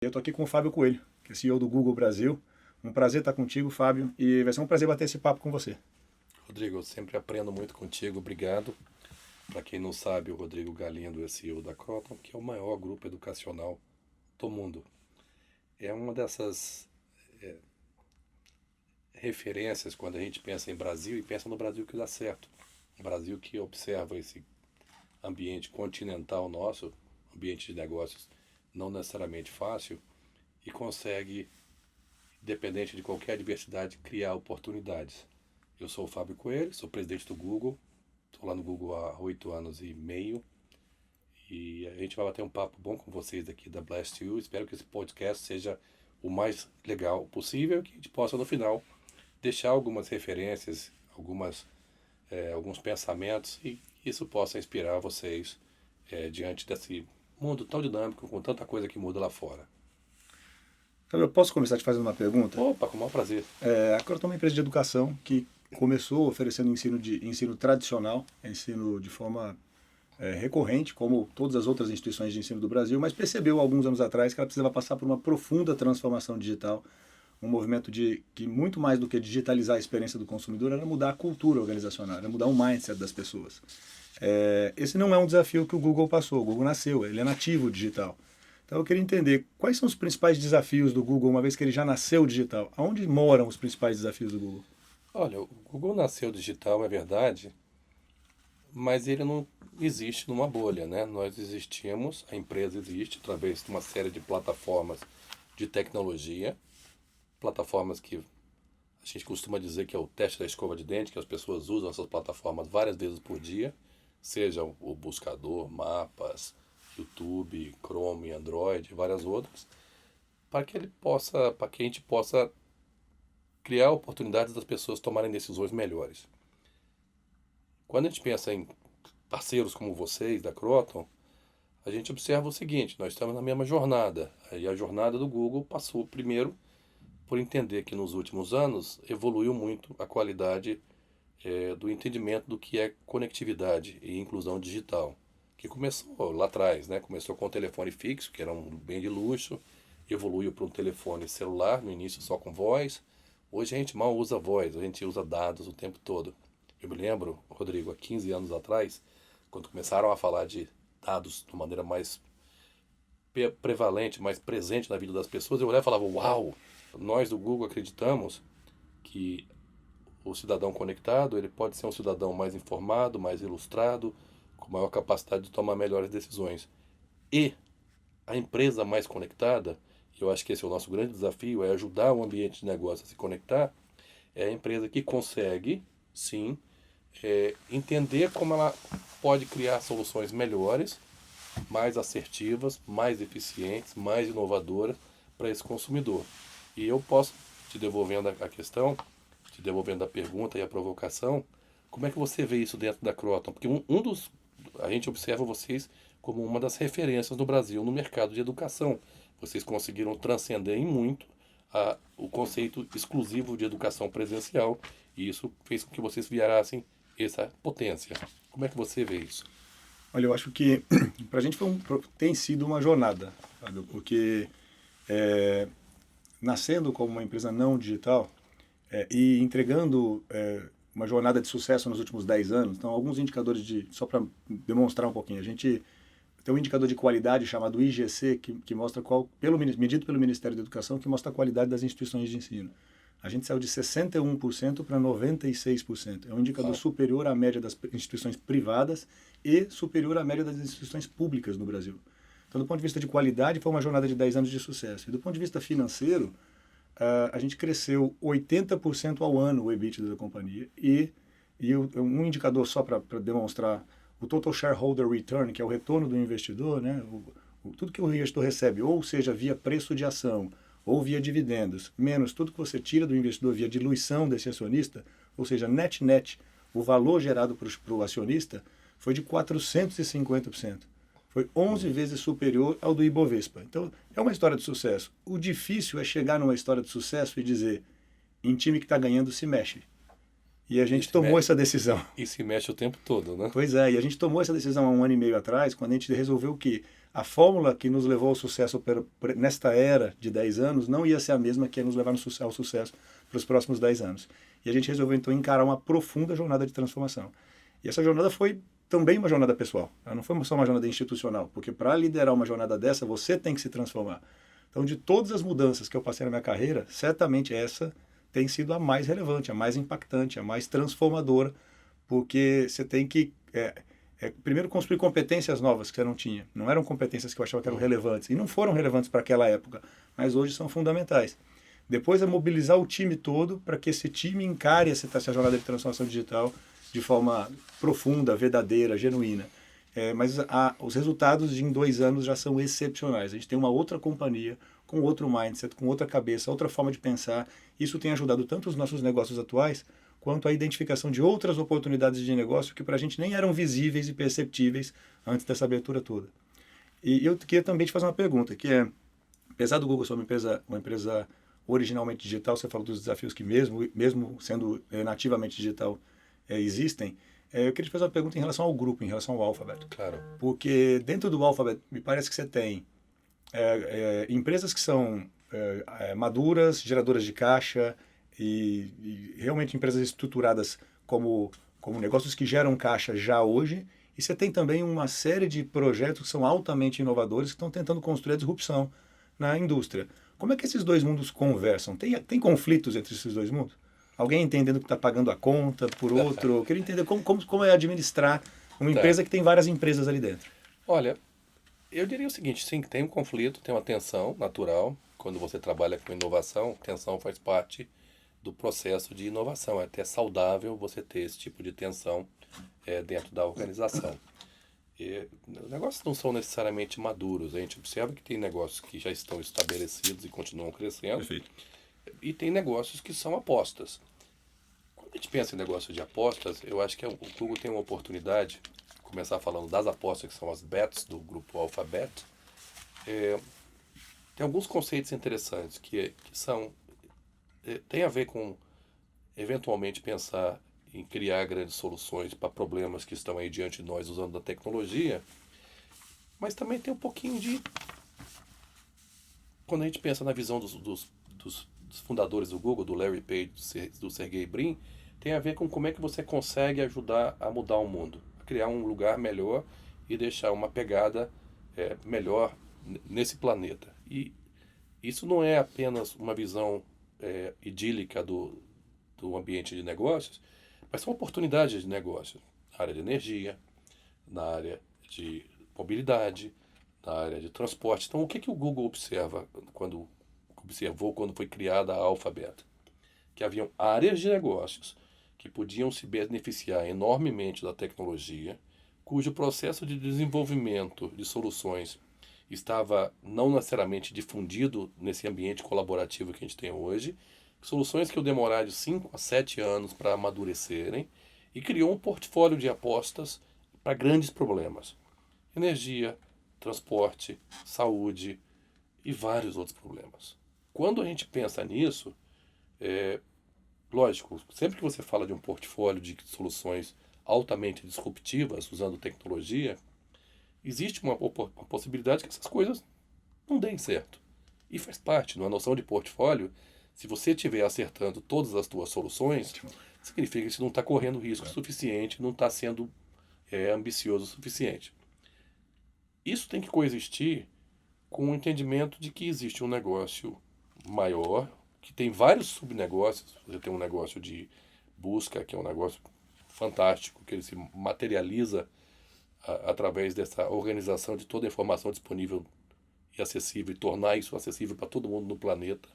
Eu estou aqui com o Fábio Coelho, que é CEO do Google Brasil. Um prazer estar contigo, Fábio, e vai ser um prazer bater esse papo com você. Rodrigo, eu sempre aprendo muito contigo, obrigado. Para quem não sabe, o Rodrigo Galindo é CEO da Croton, que é o maior grupo educacional do mundo. É uma dessas referências quando a gente pensa em Brasil e pensa no Brasil que dá certo. Um Brasil que observa esse ambiente continental nosso, ambiente de negócios não necessariamente fácil, e consegue, independente de qualquer adversidade, criar oportunidades. Eu sou o Fábio Coelho, sou presidente do Google, estou lá no Google há 8 anos e meio e a gente vai bater um papo bom com vocês aqui da Blast You. Espero que esse podcast seja o mais legal possível, que a gente possa no final deixar algumas referências, alguns pensamentos e isso possa inspirar vocês diante desse mundo tão dinâmico, com tanta coisa que muda lá fora. Fábio, eu posso começar te fazendo uma pergunta? Opa, com o maior prazer. A Croton é uma empresa de educação que começou oferecendo ensino tradicional, ensino de forma recorrente, como todas as outras instituições de ensino do Brasil, mas percebeu alguns anos atrás que ela precisava passar por uma profunda transformação digital, um movimento que muito mais do que digitalizar a experiência do consumidor era mudar a cultura organizacional, era mudar o mindset das pessoas. Esse não é um desafio que o Google passou, o Google nasceu, ele é nativo digital. Então eu queria entender quais são os principais desafios do Google, uma vez que ele já nasceu digital. Aonde moram os principais desafios do Google? Olha, o Google nasceu digital, é verdade, mas ele não existe numa bolha, né? Nós existimos, a empresa existe através de uma série de plataformas de tecnologia, plataformas que a gente costuma dizer que é o teste da escova de dente, que as pessoas usam essas plataformas várias vezes por dia, seja o buscador, mapas, YouTube, Chrome, Android e várias outras, para que a gente possa criar oportunidades das pessoas tomarem decisões melhores. Quando a gente pensa em parceiros como vocês, da Croton, a gente observa o seguinte: nós estamos na mesma jornada. E a jornada do Google passou primeiro por entender que nos últimos anos evoluiu muito a qualidade do entendimento do que é conectividade e inclusão digital, que começou lá atrás, né? Começou com o telefone fixo, que era um bem de luxo, evoluiu para um telefone celular, no início só com voz. Hoje a gente mal usa voz, a gente usa dados o tempo todo. Eu me lembro, Rodrigo, há 15 anos atrás, quando começaram a falar de dados de uma maneira mais prevalente, mais presente na vida das pessoas, eu olhava e falava: uau, nós do Google acreditamos que o cidadão conectado ele pode ser um cidadão mais informado, mais ilustrado, com maior capacidade de tomar melhores decisões. E a empresa mais conectada, e eu acho que esse é o nosso grande desafio, é ajudar o ambiente de negócio a se conectar, é a empresa que consegue, sim, entender como ela pode criar soluções melhores, mais assertivas, mais eficientes, mais inovadoras para esse consumidor. E eu posso, te devolvendo a questão, te devolvendo a pergunta e a provocação, como é que você vê isso dentro da Croton? Porque a gente observa vocês como uma das referências no Brasil no mercado de educação. Vocês conseguiram transcender em muito o conceito exclusivo de educação presencial e isso fez com que vocês virassem essa potência. Como é que você vê isso? Olha, eu acho que para a gente tem sido uma jornada, sabe? Porque nascendo como uma empresa não digital e entregando uma jornada de sucesso nos últimos 10 anos, então alguns indicadores só para demonstrar um pouquinho, a gente tem um indicador de qualidade chamado IGC, que mostra medido pelo Ministério da Educação, que mostra a qualidade das instituições de ensino. A gente saiu de 61% para 96%. É um indicador superior à média das instituições privadas e superior à média das instituições públicas no Brasil. Então, do ponto de vista de qualidade, foi uma jornada de 10 anos de sucesso. E do ponto de vista financeiro, a gente cresceu 80% ao ano o EBITDA da companhia. E um indicador só para demonstrar o Total Shareholder Return, que é o retorno do investidor, né? Tudo que o investidor recebe, ou seja, via preço de ação, ou via dividendos, menos tudo que você tira do investidor via diluição desse acionista, ou seja, net, o valor gerado para o acionista foi de 450%. Foi 11 vezes superior ao do Ibovespa. Então, é uma história de sucesso. O difícil é chegar numa história de sucesso e dizer, em time que está ganhando se mexe. E a gente tomou essa decisão. E se mexe o tempo todo, né? Pois é, e a gente tomou essa decisão há 1 ano e meio atrás, quando a gente resolveu que a fórmula que nos levou ao sucesso nesta era de 10 anos não ia ser a mesma que ia nos levar ao sucesso para os próximos 10 anos. E a gente resolveu, então, encarar uma profunda jornada de transformação. E essa jornada foi também uma jornada pessoal. Ela não foi só uma jornada institucional, porque para liderar uma jornada dessa, você tem que se transformar. Então, de todas as mudanças que eu passei na minha carreira, certamente essa tem sido a mais relevante, a mais impactante, a mais transformadora, porque você tem que, primeiro, construir competências novas que você não tinha. Não eram competências que eu achava que eram relevantes, e não foram relevantes para aquela época, mas hoje são fundamentais. Depois é mobilizar o time todo para que esse time encare essa jornada de transformação digital de forma profunda, verdadeira, genuína. Mas os resultados em 2 anos já são excepcionais. A gente tem uma outra companhia, com outro mindset, com outra cabeça, outra forma de pensar. Isso tem ajudado tanto os nossos negócios atuais, quanto a identificação de outras oportunidades de negócio que para a gente nem eram visíveis e perceptíveis antes dessa abertura toda. E eu queria também te fazer uma pergunta, que é, apesar do Google ser uma empresa originalmente digital, você falou dos desafios que mesmo sendo nativamente digital, existem. Eu queria te fazer uma pergunta em relação ao grupo, em relação ao Alphabet. Claro. Porque dentro do Alphabet, me parece que você tem empresas que são maduras, geradoras de caixa e realmente empresas estruturadas como negócios que geram caixa já hoje. E você tem também uma série de projetos que são altamente inovadores que estão tentando construir a disrupção na indústria. Como é que esses dois mundos conversam? Tem conflitos entre esses dois mundos? Alguém entendendo que está pagando a conta por outro? Eu queria entender como é administrar uma empresa que tem várias empresas ali dentro. Olha, eu diria o seguinte, sim, tem um conflito, tem uma tensão natural. Quando você trabalha com inovação, tensão faz parte do processo de inovação. É até saudável você ter esse tipo de tensão dentro da organização. Os negócios não são necessariamente maduros. A gente observa que tem negócios que já estão estabelecidos e continuam crescendo. Perfeito. E tem negócios que são apostas. Quando a gente pensa em negócio de apostas, eu acho que o Google tem uma oportunidade, começar falando das apostas, que são as bets do grupo Alphabet. Tem alguns conceitos interessantes que são... tem a ver com, eventualmente, pensar em criar grandes soluções para problemas que estão aí diante de nós usando a tecnologia, mas também tem um pouquinho de... Quando a gente pensa na visão dos fundadores do Google, do Larry Page, do Sergey Brin, tem a ver com como é que você consegue ajudar a mudar o mundo, a criar um lugar melhor e deixar uma pegada melhor nesse planeta. E isso não é apenas uma visão idílica do ambiente de negócios, mas são oportunidades de negócio na área de energia, na área de mobilidade, na área de transporte. Então, o que o Google observou quando foi criada a Alphabet? Que haviam áreas de negócios que podiam se beneficiar enormemente da tecnologia, cujo processo de desenvolvimento de soluções estava não necessariamente difundido nesse ambiente colaborativo que a gente tem hoje, soluções que iam demorar de 5 a 7 anos para amadurecerem, e criou um portfólio de apostas para grandes problemas. Energia, transporte, saúde e vários outros problemas. Quando a gente pensa nisso, lógico, sempre que você fala de um portfólio de soluções altamente disruptivas, usando tecnologia, existe uma possibilidade que essas coisas não deem certo. E faz parte, na noção de portfólio, se você estiver acertando todas as suas soluções, significa que você não está correndo risco suficiente, não está sendo ambicioso o suficiente. Isso tem que coexistir com o entendimento de que existe um negócio maior, que tem vários subnegócios. Você tem um negócio de busca, que é um negócio fantástico, que ele se materializa através dessa organização de toda a informação disponível e acessível, e tornar isso acessível para todo mundo no planeta.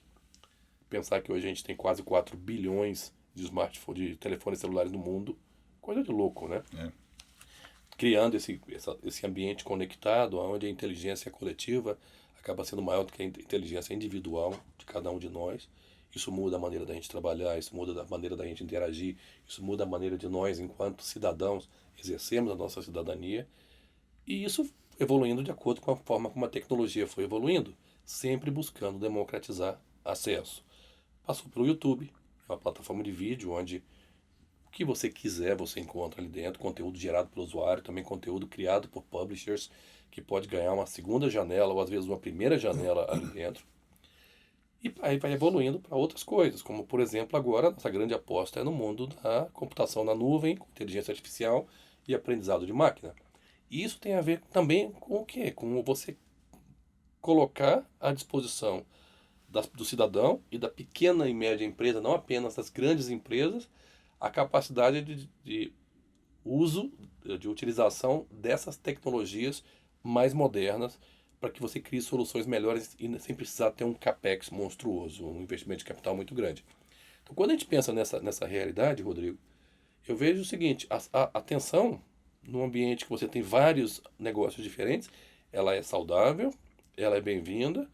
Pensar que hoje a gente tem quase 4 bilhões de smartphones, de telefones celulares no mundo, coisa de louco, né? Criando esse ambiente conectado, onde a inteligência coletiva acaba sendo maior do que a inteligência individual de cada um de nós. Isso muda a maneira da gente trabalhar, isso muda a maneira da gente interagir, isso muda a maneira de nós, enquanto cidadãos, exercemos a nossa cidadania. E isso evoluindo de acordo com a forma como a tecnologia foi evoluindo, sempre buscando democratizar acesso. Passou pelo YouTube, é uma plataforma de vídeo onde que você quiser, você encontra ali dentro, conteúdo gerado pelo usuário, também conteúdo criado por publishers, que pode ganhar uma segunda janela ou às vezes uma primeira janela ali dentro. E aí vai evoluindo para outras coisas, como por exemplo agora nossa grande aposta é no mundo da computação na nuvem, com inteligência artificial e aprendizado de máquina. E isso tem a ver também com o quê? Com você colocar à disposição do cidadão e da pequena e média empresa, não apenas das grandes empresas, a capacidade de uso, de utilização dessas tecnologias mais modernas para que você crie soluções melhores e sem precisar ter um capex monstruoso, um investimento de capital muito grande. Então, quando a gente pensa nessa realidade, Rodrigo, eu vejo o seguinte, a atenção num ambiente que você tem vários negócios diferentes, ela é saudável, ela é bem-vinda,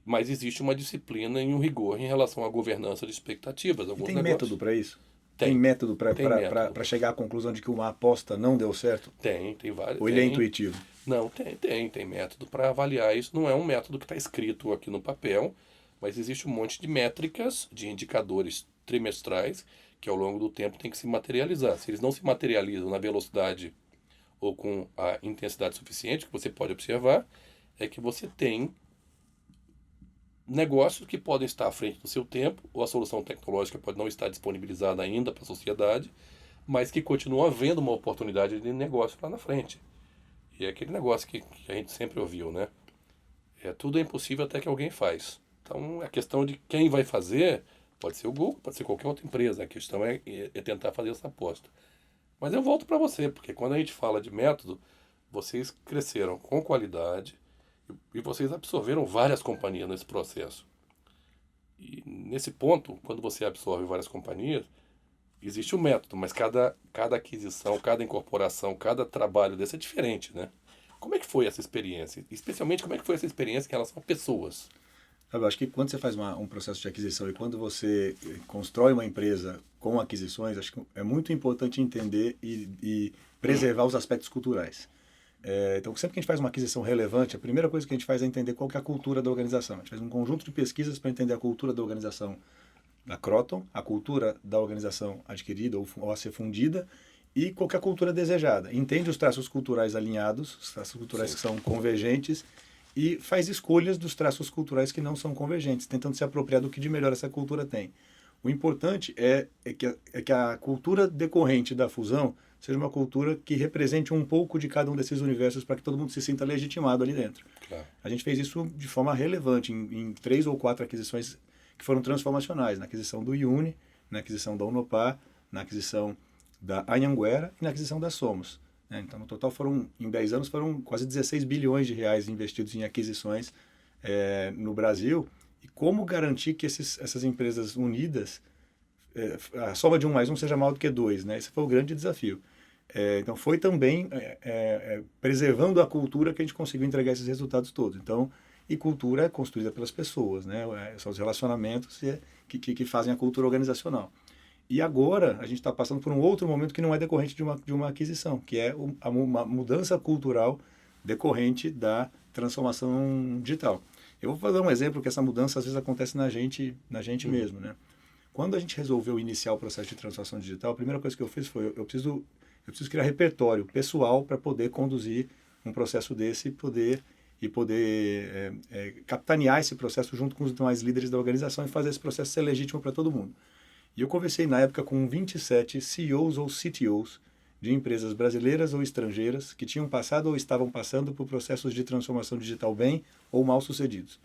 mas existe uma disciplina e um rigor em relação à governança de expectativas. E tem método para isso? Tem método tem método. para chegar à conclusão de que uma aposta não deu certo? Tem vários. Ou ele é intuitivo? Não, tem método para avaliar isso. Não é um método que está escrito aqui no papel, mas existe um monte de métricas, de indicadores trimestrais, que ao longo do tempo tem que se materializar. Se eles não se materializam na velocidade ou com a intensidade suficiente, que você pode observar, é que você tem negócios que podem estar à frente do seu tempo, ou a solução tecnológica pode não estar disponibilizada ainda para a sociedade, mas que continua havendo uma oportunidade de negócio lá na frente. E é aquele negócio que a gente sempre ouviu, né? Tudo é impossível até que alguém faz. Então, a questão de quem vai fazer, pode ser o Google, pode ser qualquer outra empresa. A questão é tentar fazer essa aposta. Mas eu volto para você, porque quando a gente fala de método, vocês cresceram com qualidade e vocês absorveram várias companhias nesse processo. E nesse ponto, quando você absorve várias companhias, existe um método, mas cada aquisição, cada incorporação, cada trabalho desse é diferente, né? Como é que foi essa experiência? Especialmente, como é que foi essa experiência em relação a pessoas? Eu acho que quando você faz um processo de aquisição e quando você constrói uma empresa com aquisições, acho que é muito importante entender e preservar os aspectos culturais. Então, sempre que a gente faz uma aquisição relevante, a primeira coisa que a gente faz é entender qual que é a cultura da organização. A gente faz um conjunto de pesquisas para entender a cultura da organização da Croton, a cultura da organização adquirida ou a ser fundida e qual que é a cultura desejada. Entende os traços culturais alinhados, os traços culturais Sim. que são convergentes e faz escolhas dos traços culturais que não são convergentes, tentando se apropriar do que de melhor essa cultura tem. O importante é que a cultura decorrente da fusão seja uma cultura que represente um pouco de cada um desses universos para que todo mundo se sinta legitimado ali dentro. Claro. A gente fez isso de forma relevante em 3 ou 4 aquisições que foram transformacionais, na aquisição do Iuni, na aquisição da Unopar, na aquisição da Anhanguera e na aquisição da Somos. Então, no total, em 10 anos, foram quase 16 bilhões de reais investidos em aquisições no Brasil. E como garantir que essas empresas unidas, a soma de 1 mais 1 seja maior do que 2, né? Esse foi o grande desafio. Então, foi também preservando a cultura que a gente conseguiu entregar esses resultados todos. Então, e cultura é construída pelas pessoas, né? São os relacionamentos que fazem a cultura organizacional. E agora a gente está passando por um outro momento que não é decorrente de uma aquisição, que é uma mudança cultural decorrente da transformação digital. Eu vou dar um exemplo que essa mudança às vezes acontece na gente mesmo, né? Quando a gente resolveu iniciar o processo de transformação digital, a primeira coisa que eu fiz foi eu preciso criar repertório pessoal para poder conduzir um processo desse e poder capitanear esse processo junto com os demais líderes da organização e fazer esse processo ser legítimo para todo mundo. E eu conversei na época com 27 CEOs ou CTOs de empresas brasileiras ou estrangeiras que tinham passado ou estavam passando por processos de transformação digital bem ou mal sucedidos.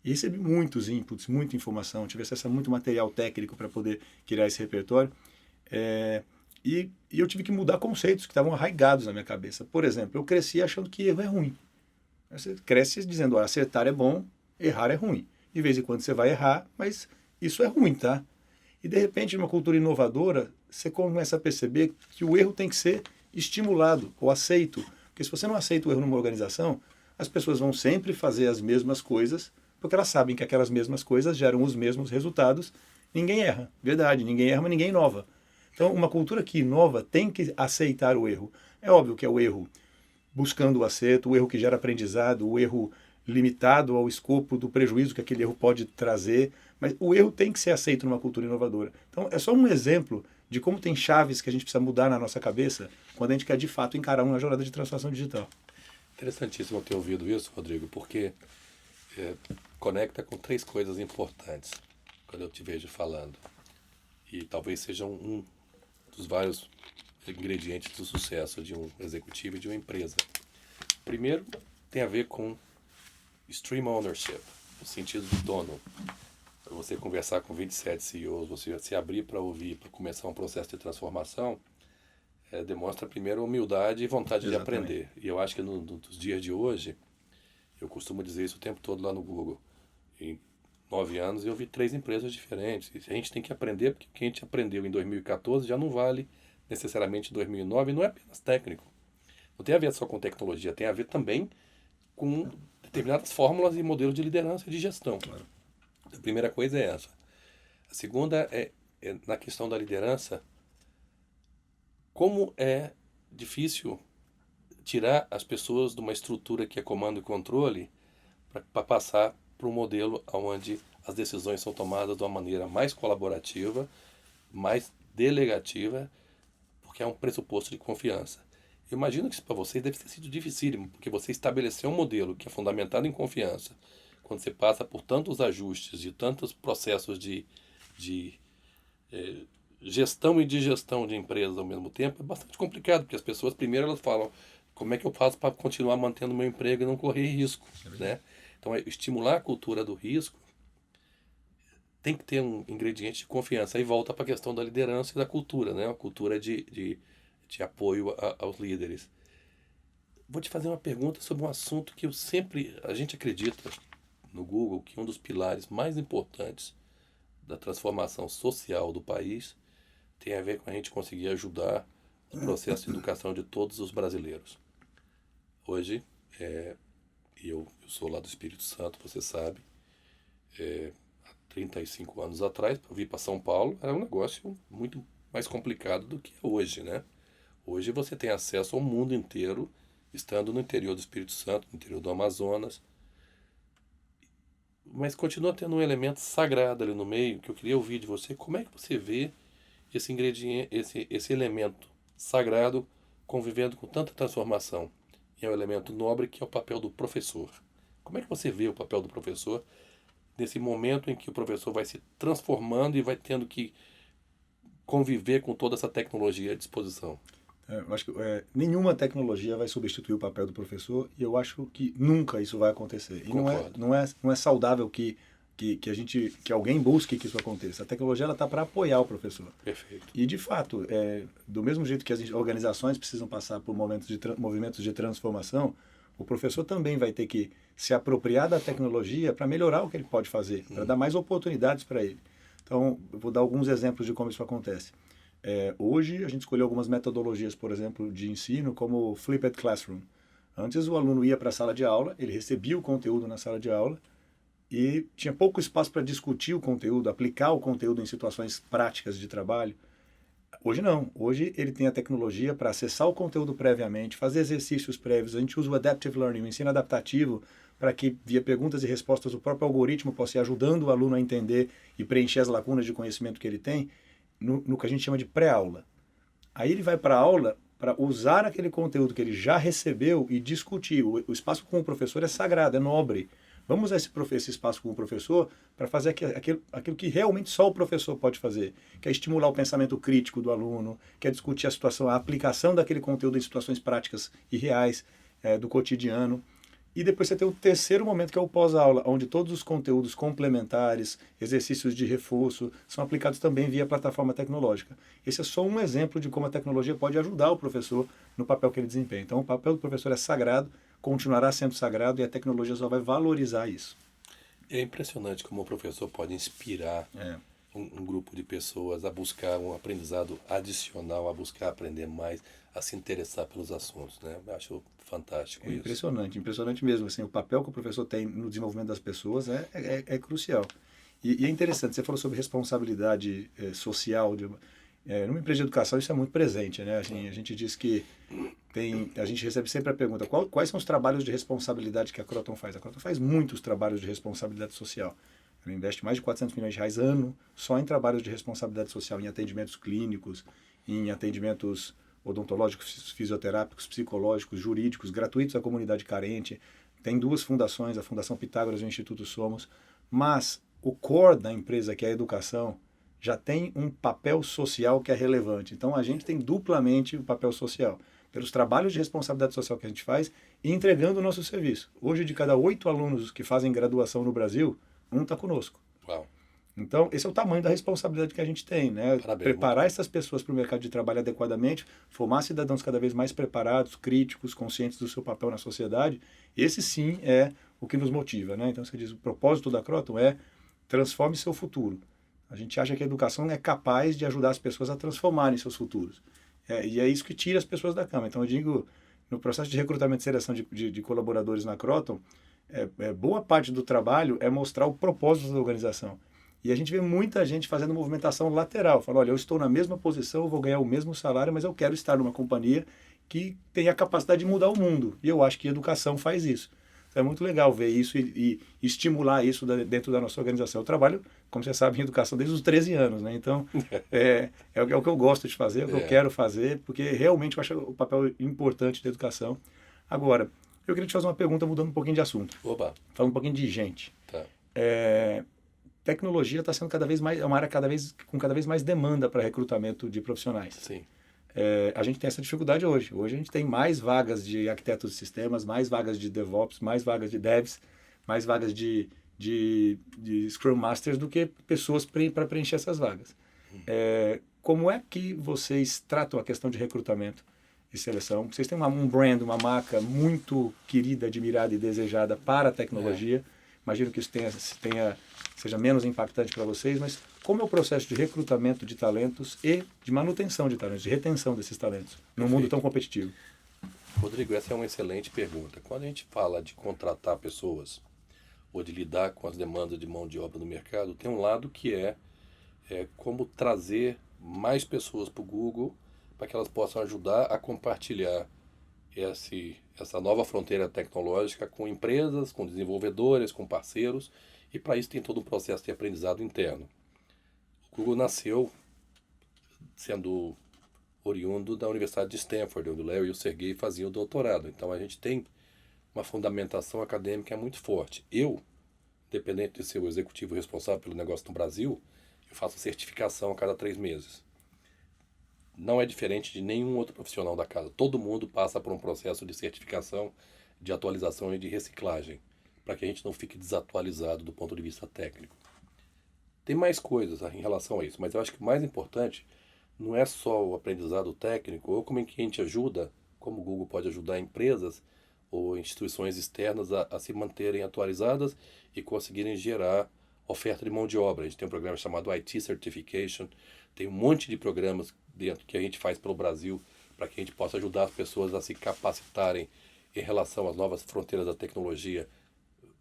E recebi muitos inputs, muita informação, tive acesso a muito material técnico para poder criar esse repertório. E eu tive que mudar conceitos que estavam arraigados na minha cabeça. Por exemplo, eu cresci achando que erro é ruim. Você cresce dizendo, acertar é bom, errar é ruim. De vez em quando você vai errar, mas isso é ruim, tá? E de repente, numa cultura inovadora, você começa a perceber que o erro tem que ser estimulado ou aceito. Porque se você não aceita o erro numa organização, as pessoas vão sempre fazer as mesmas coisas, porque elas sabem que aquelas mesmas coisas geram os mesmos resultados. Ninguém erra, verdade, ninguém erra, mas ninguém inova. Então, uma cultura que inova tem que aceitar o erro. É óbvio que é o erro buscando o acerto, o erro que gera aprendizado, o erro limitado ao escopo do prejuízo que aquele erro pode trazer, mas o erro tem que ser aceito numa cultura inovadora. Então, é só um exemplo de como tem chaves que a gente precisa mudar na nossa cabeça quando a gente quer de fato encarar uma jornada de transformação digital. Interessantíssimo ter ouvido isso, Rodrigo, porque conecta com 3 coisas importantes quando eu te vejo falando. E talvez seja um dos vários ingredientes do sucesso de um executivo e de uma empresa. Primeiro, tem a ver com stream ownership, no sentido de dono. Para você conversar com 27 CEOs, você se abrir para ouvir, para começar um processo de transformação, demonstra primeiro humildade e vontade de aprender. E eu acho que nos dias de hoje, eu costumo dizer isso o tempo todo lá no Google. Em 9 anos eu vi 3 empresas diferentes. E a gente tem que aprender, porque o que a gente aprendeu em 2014 já não vale necessariamente em 2009, e não é apenas técnico. Não tem a ver só com tecnologia, tem a ver também com determinadas fórmulas e modelos de liderança e de gestão. Claro. A primeira coisa é essa. A segunda é na questão da liderança, como é difícil tirar as pessoas de uma estrutura que é comando e controle para passar para um modelo onde as decisões são tomadas de uma maneira mais colaborativa, mais delegativa, porque é um pressuposto de confiança. Eu imagino que isso para vocês deve ter sido dificílimo, porque você estabeleceu um modelo que é fundamentado em confiança. Quando você passa por tantos ajustes, de tantos processos de gestão e digestão de empresas ao mesmo tempo, é bastante complicado, porque as pessoas primeiro elas falam, como é que eu faço para continuar mantendo meu emprego e não correr risco, né? Então, estimular a cultura do risco tem que ter um ingrediente de confiança. Aí volta para a questão da liderança e da cultura, né? A cultura de apoio aos líderes. Vou te fazer uma pergunta sobre um assunto que a gente acredita no Google, que um dos pilares mais importantes da transformação social do país tem a ver com a gente conseguir ajudar no processo de educação de todos os brasileiros. Hoje, eu sou lá do Espírito Santo, você sabe, há 35 anos atrás, para vir para São Paulo, era um negócio muito mais complicado do que é hoje, né? Hoje você tem acesso ao mundo inteiro, estando no interior do Espírito Santo, no interior do Amazonas, mas continua tendo um elemento sagrado ali no meio, que eu queria ouvir de você. Como é que você vê esse ingrediente, esse elemento sagrado convivendo com tanta transformação? E é um elemento nobre que é o papel do professor. Como é que você vê o papel do professor nesse momento em que o professor vai se transformando e vai tendo que conviver com toda essa tecnologia à disposição? Eu acho que nenhuma tecnologia vai substituir o papel do professor, e eu acho que nunca isso vai acontecer. E não é saudável que alguém busque que isso aconteça. A tecnologia está para apoiar o professor. Perfeito. E, de fato, do mesmo jeito que as organizações precisam passar por movimentos de transformação, o professor também vai ter que se apropriar da tecnologia para melhorar o que ele pode fazer, para dar mais oportunidades para ele. Então, eu vou dar alguns exemplos de como isso acontece. Hoje, a gente escolheu algumas metodologias, por exemplo, de ensino, como o Flipped Classroom. Antes, o aluno ia para a sala de aula, ele recebia o conteúdo na sala de aula e tinha pouco espaço para discutir o conteúdo, aplicar o conteúdo em situações práticas de trabalho. Hoje não. Hoje ele tem a tecnologia para acessar o conteúdo previamente, fazer exercícios prévios. A gente usa o Adaptive Learning, o ensino adaptativo, para que, via perguntas e respostas, o próprio algoritmo possa ir ajudando o aluno a entender e preencher as lacunas de conhecimento que ele tem, no que a gente chama de pré-aula. Aí ele vai para a aula para usar aquele conteúdo que ele já recebeu e discutir. O espaço com o professor é sagrado, é nobre. Vamos usar esse espaço com o professor para fazer aquilo que realmente só o professor pode fazer, que é estimular o pensamento crítico do aluno, que é discutir a aplicação daquele conteúdo em situações práticas e reais do cotidiano. E depois você tem o terceiro momento, que é o pós-aula, onde todos os conteúdos complementares, exercícios de reforço, são aplicados também via plataforma tecnológica. Esse é só um exemplo de como a tecnologia pode ajudar o professor no papel que ele desempenha. Então, o papel do professor é sagrado, continuará sendo sagrado, e a tecnologia só vai valorizar isso. É impressionante como o professor pode inspirar um grupo de pessoas a buscar um aprendizado adicional, a buscar aprender mais, a se interessar pelos assuntos, né? Eu acho fantástico isso. Impressionante mesmo. Assim, o papel que o professor tem no desenvolvimento das pessoas é crucial. E é interessante, você falou sobre responsabilidade social. Numa empresa de educação isso é muito presente, né? Assim, a gente diz que a gente recebe sempre a pergunta, quais são os trabalhos de responsabilidade que a Croton faz? A Croton faz muitos trabalhos de responsabilidade social. Ela investe mais de 400 milhões de reais ano só em trabalhos de responsabilidade social, em atendimentos clínicos, em atendimentos odontológicos, fisioterápicos, psicológicos, jurídicos, gratuitos à comunidade carente. Tem 2 fundações, a Fundação Pitágoras e o Instituto Somos, mas o core da empresa, que é a educação, já tem um papel social que é relevante. Então, a gente tem duplamente o papel social, pelos trabalhos de responsabilidade social que a gente faz e entregando o nosso serviço. Hoje, de cada 8 alunos que fazem graduação no Brasil, um está conosco. Uau. Então, esse é o tamanho da responsabilidade que a gente tem, né? Parabéns, Preparar essas pessoas para o mercado de trabalho adequadamente, formar cidadãos cada vez mais preparados, críticos, conscientes do seu papel na sociedade. Esse sim é o que nos motiva, né? Então, você diz, o propósito da Croton é transforme seu futuro. A gente acha que a educação é capaz de ajudar as pessoas a transformarem seus futuros. E é isso que tira as pessoas da cama. Então, eu digo, no processo de recrutamento e seleção de colaboradores na Croton, boa parte do trabalho é mostrar o propósito da organização. E a gente vê muita gente fazendo movimentação lateral. Fala, olha, eu estou na mesma posição, eu vou ganhar o mesmo salário, mas eu quero estar numa companhia que tem a capacidade de mudar o mundo. E eu acho que a educação faz isso. Então é muito legal ver isso e estimular isso dentro da nossa organização. Eu trabalho, como você sabe, em educação desde os 13 anos, né? Então, é o que eu gosto de fazer, é o que eu quero fazer, porque realmente eu acho o papel importante da educação. Agora, eu queria te fazer uma pergunta mudando um pouquinho de assunto. Oba. Falando um pouquinho de gente. Tá. Tecnologia está sendo é uma área com cada vez mais demanda para recrutamento de profissionais. Sim. A gente tem essa dificuldade hoje. Hoje a gente tem mais vagas de arquitetos de sistemas, mais vagas de DevOps, mais vagas de Devs, mais vagas de Scrum Masters do que pessoas para preencher essas vagas. Como é que vocês tratam a questão de recrutamento e seleção? Vocês têm um brand, uma marca muito querida, admirada e desejada para a tecnologia. Imagino que isso seja menos impactante para vocês, mas como é o processo de recrutamento de talentos e de manutenção de talentos, de retenção desses talentos, num mundo tão competitivo? Rodrigo, essa é uma excelente pergunta. Quando a gente fala de contratar pessoas ou de lidar com as demandas de mão de obra no mercado, tem um lado que é como trazer mais pessoas para o Google para que elas possam ajudar a compartilhar essa nova fronteira tecnológica com empresas, com desenvolvedores, com parceiros, e para isso tem todo um processo de aprendizado interno. O Google nasceu sendo oriundo da Universidade de Stanford, onde o Larry e o Sergey faziam o doutorado. Então a gente tem uma fundamentação acadêmica muito forte. Eu, independente de ser o executivo responsável pelo negócio no Brasil, eu faço certificação a cada 3 meses. Não é diferente de nenhum outro profissional da casa. Todo mundo passa por um processo de certificação, de atualização e de reciclagem, para que a gente não fique desatualizado do ponto de vista técnico. Tem mais coisas em relação a isso, mas eu acho que o mais importante não é só o aprendizado técnico, ou como é que a gente ajuda, como o Google pode ajudar empresas ou instituições externas a se manterem atualizadas e conseguirem gerar oferta de mão de obra. A gente tem um programa chamado IT Certification, tem um monte de programas dentro que a gente faz pelo Brasil para que a gente possa ajudar as pessoas a se capacitarem em relação às novas fronteiras da tecnologia,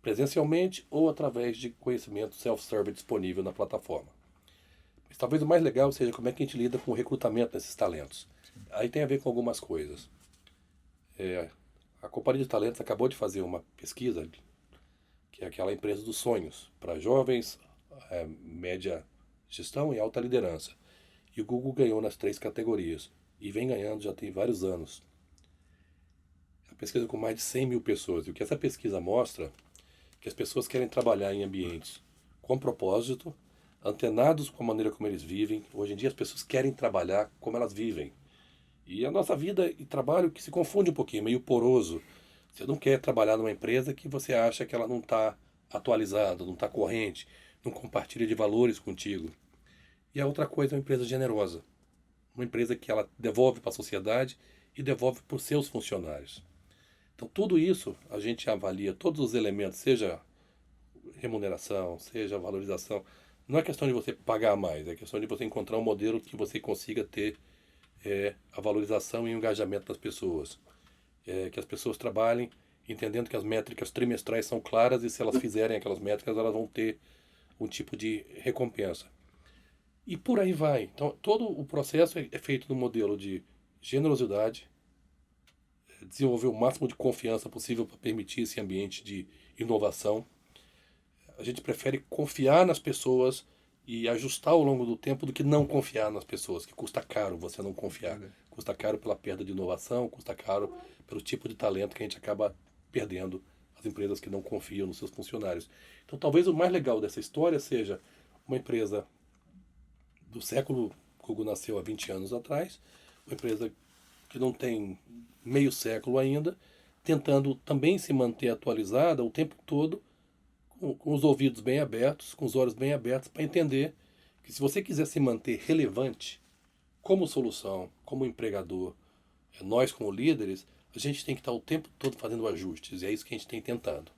presencialmente ou através de conhecimento self-service disponível na plataforma. Mas talvez o mais legal seja como é que a gente lida com o recrutamento desses talentos. Aí tem a ver com algumas coisas. A Companhia de Talentos acabou de fazer uma pesquisa, que é aquela empresa dos sonhos, para jovens, média gestão e alta liderança. E o Google ganhou nas 3 categorias. E vem ganhando já tem vários anos. A pesquisa com mais de 100 mil pessoas. E o que essa pesquisa mostra que as pessoas querem trabalhar em ambientes com propósito, antenados com a maneira como eles vivem. Hoje em dia as pessoas querem trabalhar como elas vivem. E a nossa vida e trabalho que se confunde um pouquinho, meio poroso. Você não quer trabalhar numa empresa que você acha que ela não está atualizada, não está corrente, não compartilha de valores contigo. E a outra coisa é uma empresa generosa. Uma empresa que ela devolve para a sociedade e devolve para os seus funcionários. Então tudo isso a gente avalia, todos os elementos, seja remuneração, seja valorização. Não é questão de você pagar mais, é questão de você encontrar um modelo que você consiga ter a valorização e o engajamento das pessoas. Que as pessoas trabalhem entendendo que as métricas trimestrais são claras e se elas fizerem aquelas métricas elas vão ter um tipo de recompensa. E por aí vai. Então todo o processo é feito no modelo de generosidade, desenvolver o máximo de confiança possível para permitir esse ambiente de inovação. a gente prefere confiar nas pessoas e ajustar ao longo do tempo do que não confiar nas pessoas, que custa caro você não confiar. Custa caro pela perda de inovação, custa caro pelo tipo de talento que a gente acaba perdendo as empresas que não confiam nos seus funcionários. Então talvez o mais legal dessa história seja uma empresa do século, Google nasceu há 20 anos atrás, uma empresa que não tem meio século ainda, tentando também se manter atualizada o tempo todo, com os ouvidos bem abertos, com os olhos bem abertos, para entender que se você quiser se manter relevante como solução, como empregador, nós como líderes, a gente tem que estar o tempo todo fazendo ajustes, e é isso que a gente tem tentado.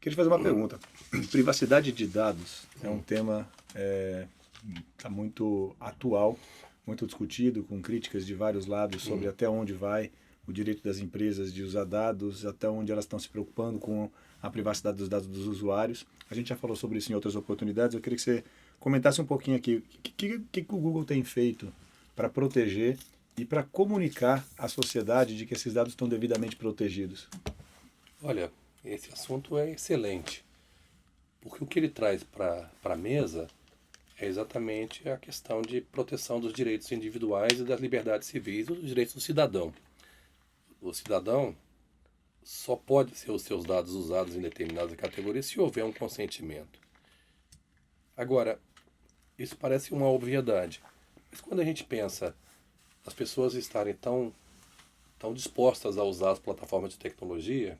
Queria te fazer uma pergunta. Privacidade de dados é um tema tá muito atual, muito discutido, com críticas de vários lados sobre até onde vai o direito das empresas de usar dados, até onde elas estão se preocupando com a privacidade dos dados dos usuários. A gente já falou sobre isso em outras oportunidades. Eu queria que você comentasse um pouquinho aqui o que o Google tem feito para proteger e para comunicar à sociedade de que esses dados estão devidamente protegidos. Olha, esse assunto é excelente, porque o que ele traz para a mesa é exatamente a questão de proteção dos direitos individuais e das liberdades civis e dos direitos do cidadão. O cidadão só pode ter os seus dados usados em determinadas categorias se houver um consentimento. Agora, isso parece uma obviedade, mas quando a gente pensa as pessoas estarem tão dispostas a usar as plataformas de tecnologia,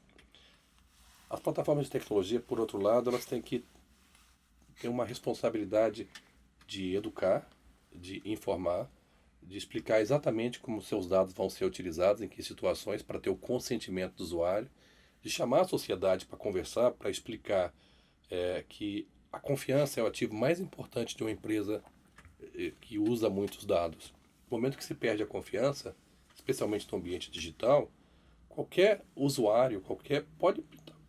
as plataformas de tecnologia, por outro lado, elas têm que ter uma responsabilidade de educar, de informar, de explicar exatamente como seus dados vão ser utilizados, em que situações, para ter o consentimento do usuário, de chamar a sociedade para conversar, para explicar que a confiança é o ativo mais importante de uma empresa que usa muitos dados. No momento que se perde a confiança, especialmente no ambiente digital, qualquer usuário, pode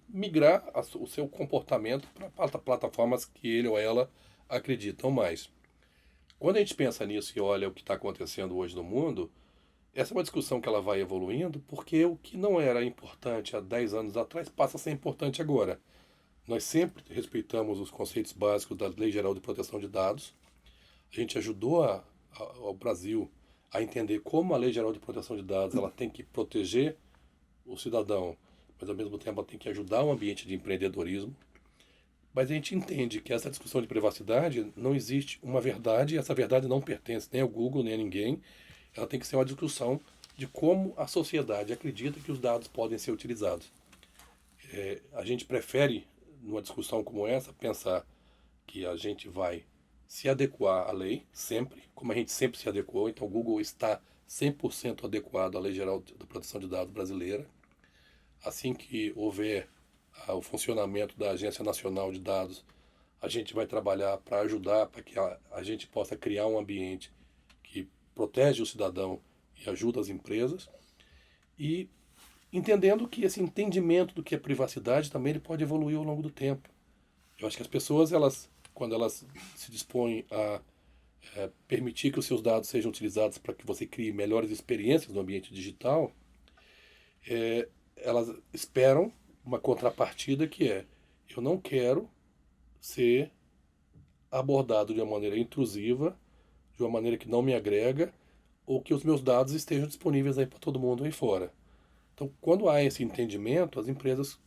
migrar o seu comportamento para plataformas que ele ou ela acreditam mais. Quando a gente pensa nisso e olha o que está acontecendo hoje no mundo, essa é uma discussão que ela vai evoluindo, porque o que não era importante há 10 anos atrás passa a ser importante agora. Nós sempre respeitamos os conceitos básicos da Lei Geral de Proteção de Dados. A gente ajudou ao Brasil a entender como a Lei Geral de Proteção de Dados ela tem que proteger o cidadão, mas ao mesmo tempo ela tem que ajudar o ambiente de empreendedorismo. Mas a gente entende que essa discussão de privacidade não existe uma verdade, e essa verdade não pertence nem ao Google, nem a ninguém. Ela tem que ser uma discussão de como a sociedade acredita que os dados podem ser utilizados. A gente prefere, numa discussão como essa, pensar que a gente vai se adequar à lei, sempre, como a gente sempre se adequou. Então o Google está 100% adequado à Lei Geral de Proteção de Dados brasileira. Assim que houver o funcionamento da Agência Nacional de Dados, a gente vai trabalhar para ajudar, para que a gente possa criar um ambiente que protege o cidadão e ajuda as empresas, e entendendo que esse entendimento do que é privacidade também ele pode evoluir ao longo do tempo. Eu acho que as pessoas, quando elas se dispõem a permitir que os seus dados sejam utilizados para que você crie melhores experiências no ambiente digital, elas esperam uma contrapartida que eu não quero ser abordado de uma maneira intrusiva, de uma maneira que não me agrega, ou que os meus dados estejam disponíveis aí para todo mundo aí fora. Então, quando há esse entendimento, as empresas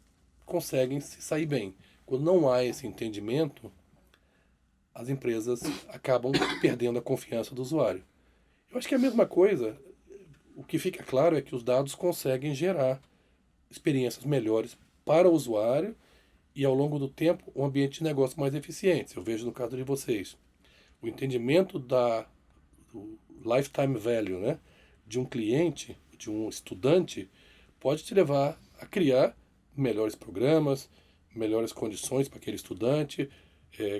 conseguem se sair bem. Quando não há esse entendimento, as empresas acabam perdendo a confiança do usuário. Eu acho que é a mesma coisa. O que fica claro é que os dados conseguem gerar experiências melhores para o usuário e, ao longo do tempo, um ambiente de negócio mais eficiente. Eu vejo no caso de vocês. O entendimento do lifetime value, né, de um cliente, de um estudante, pode te levar a criar melhores programas, melhores condições para aquele estudante,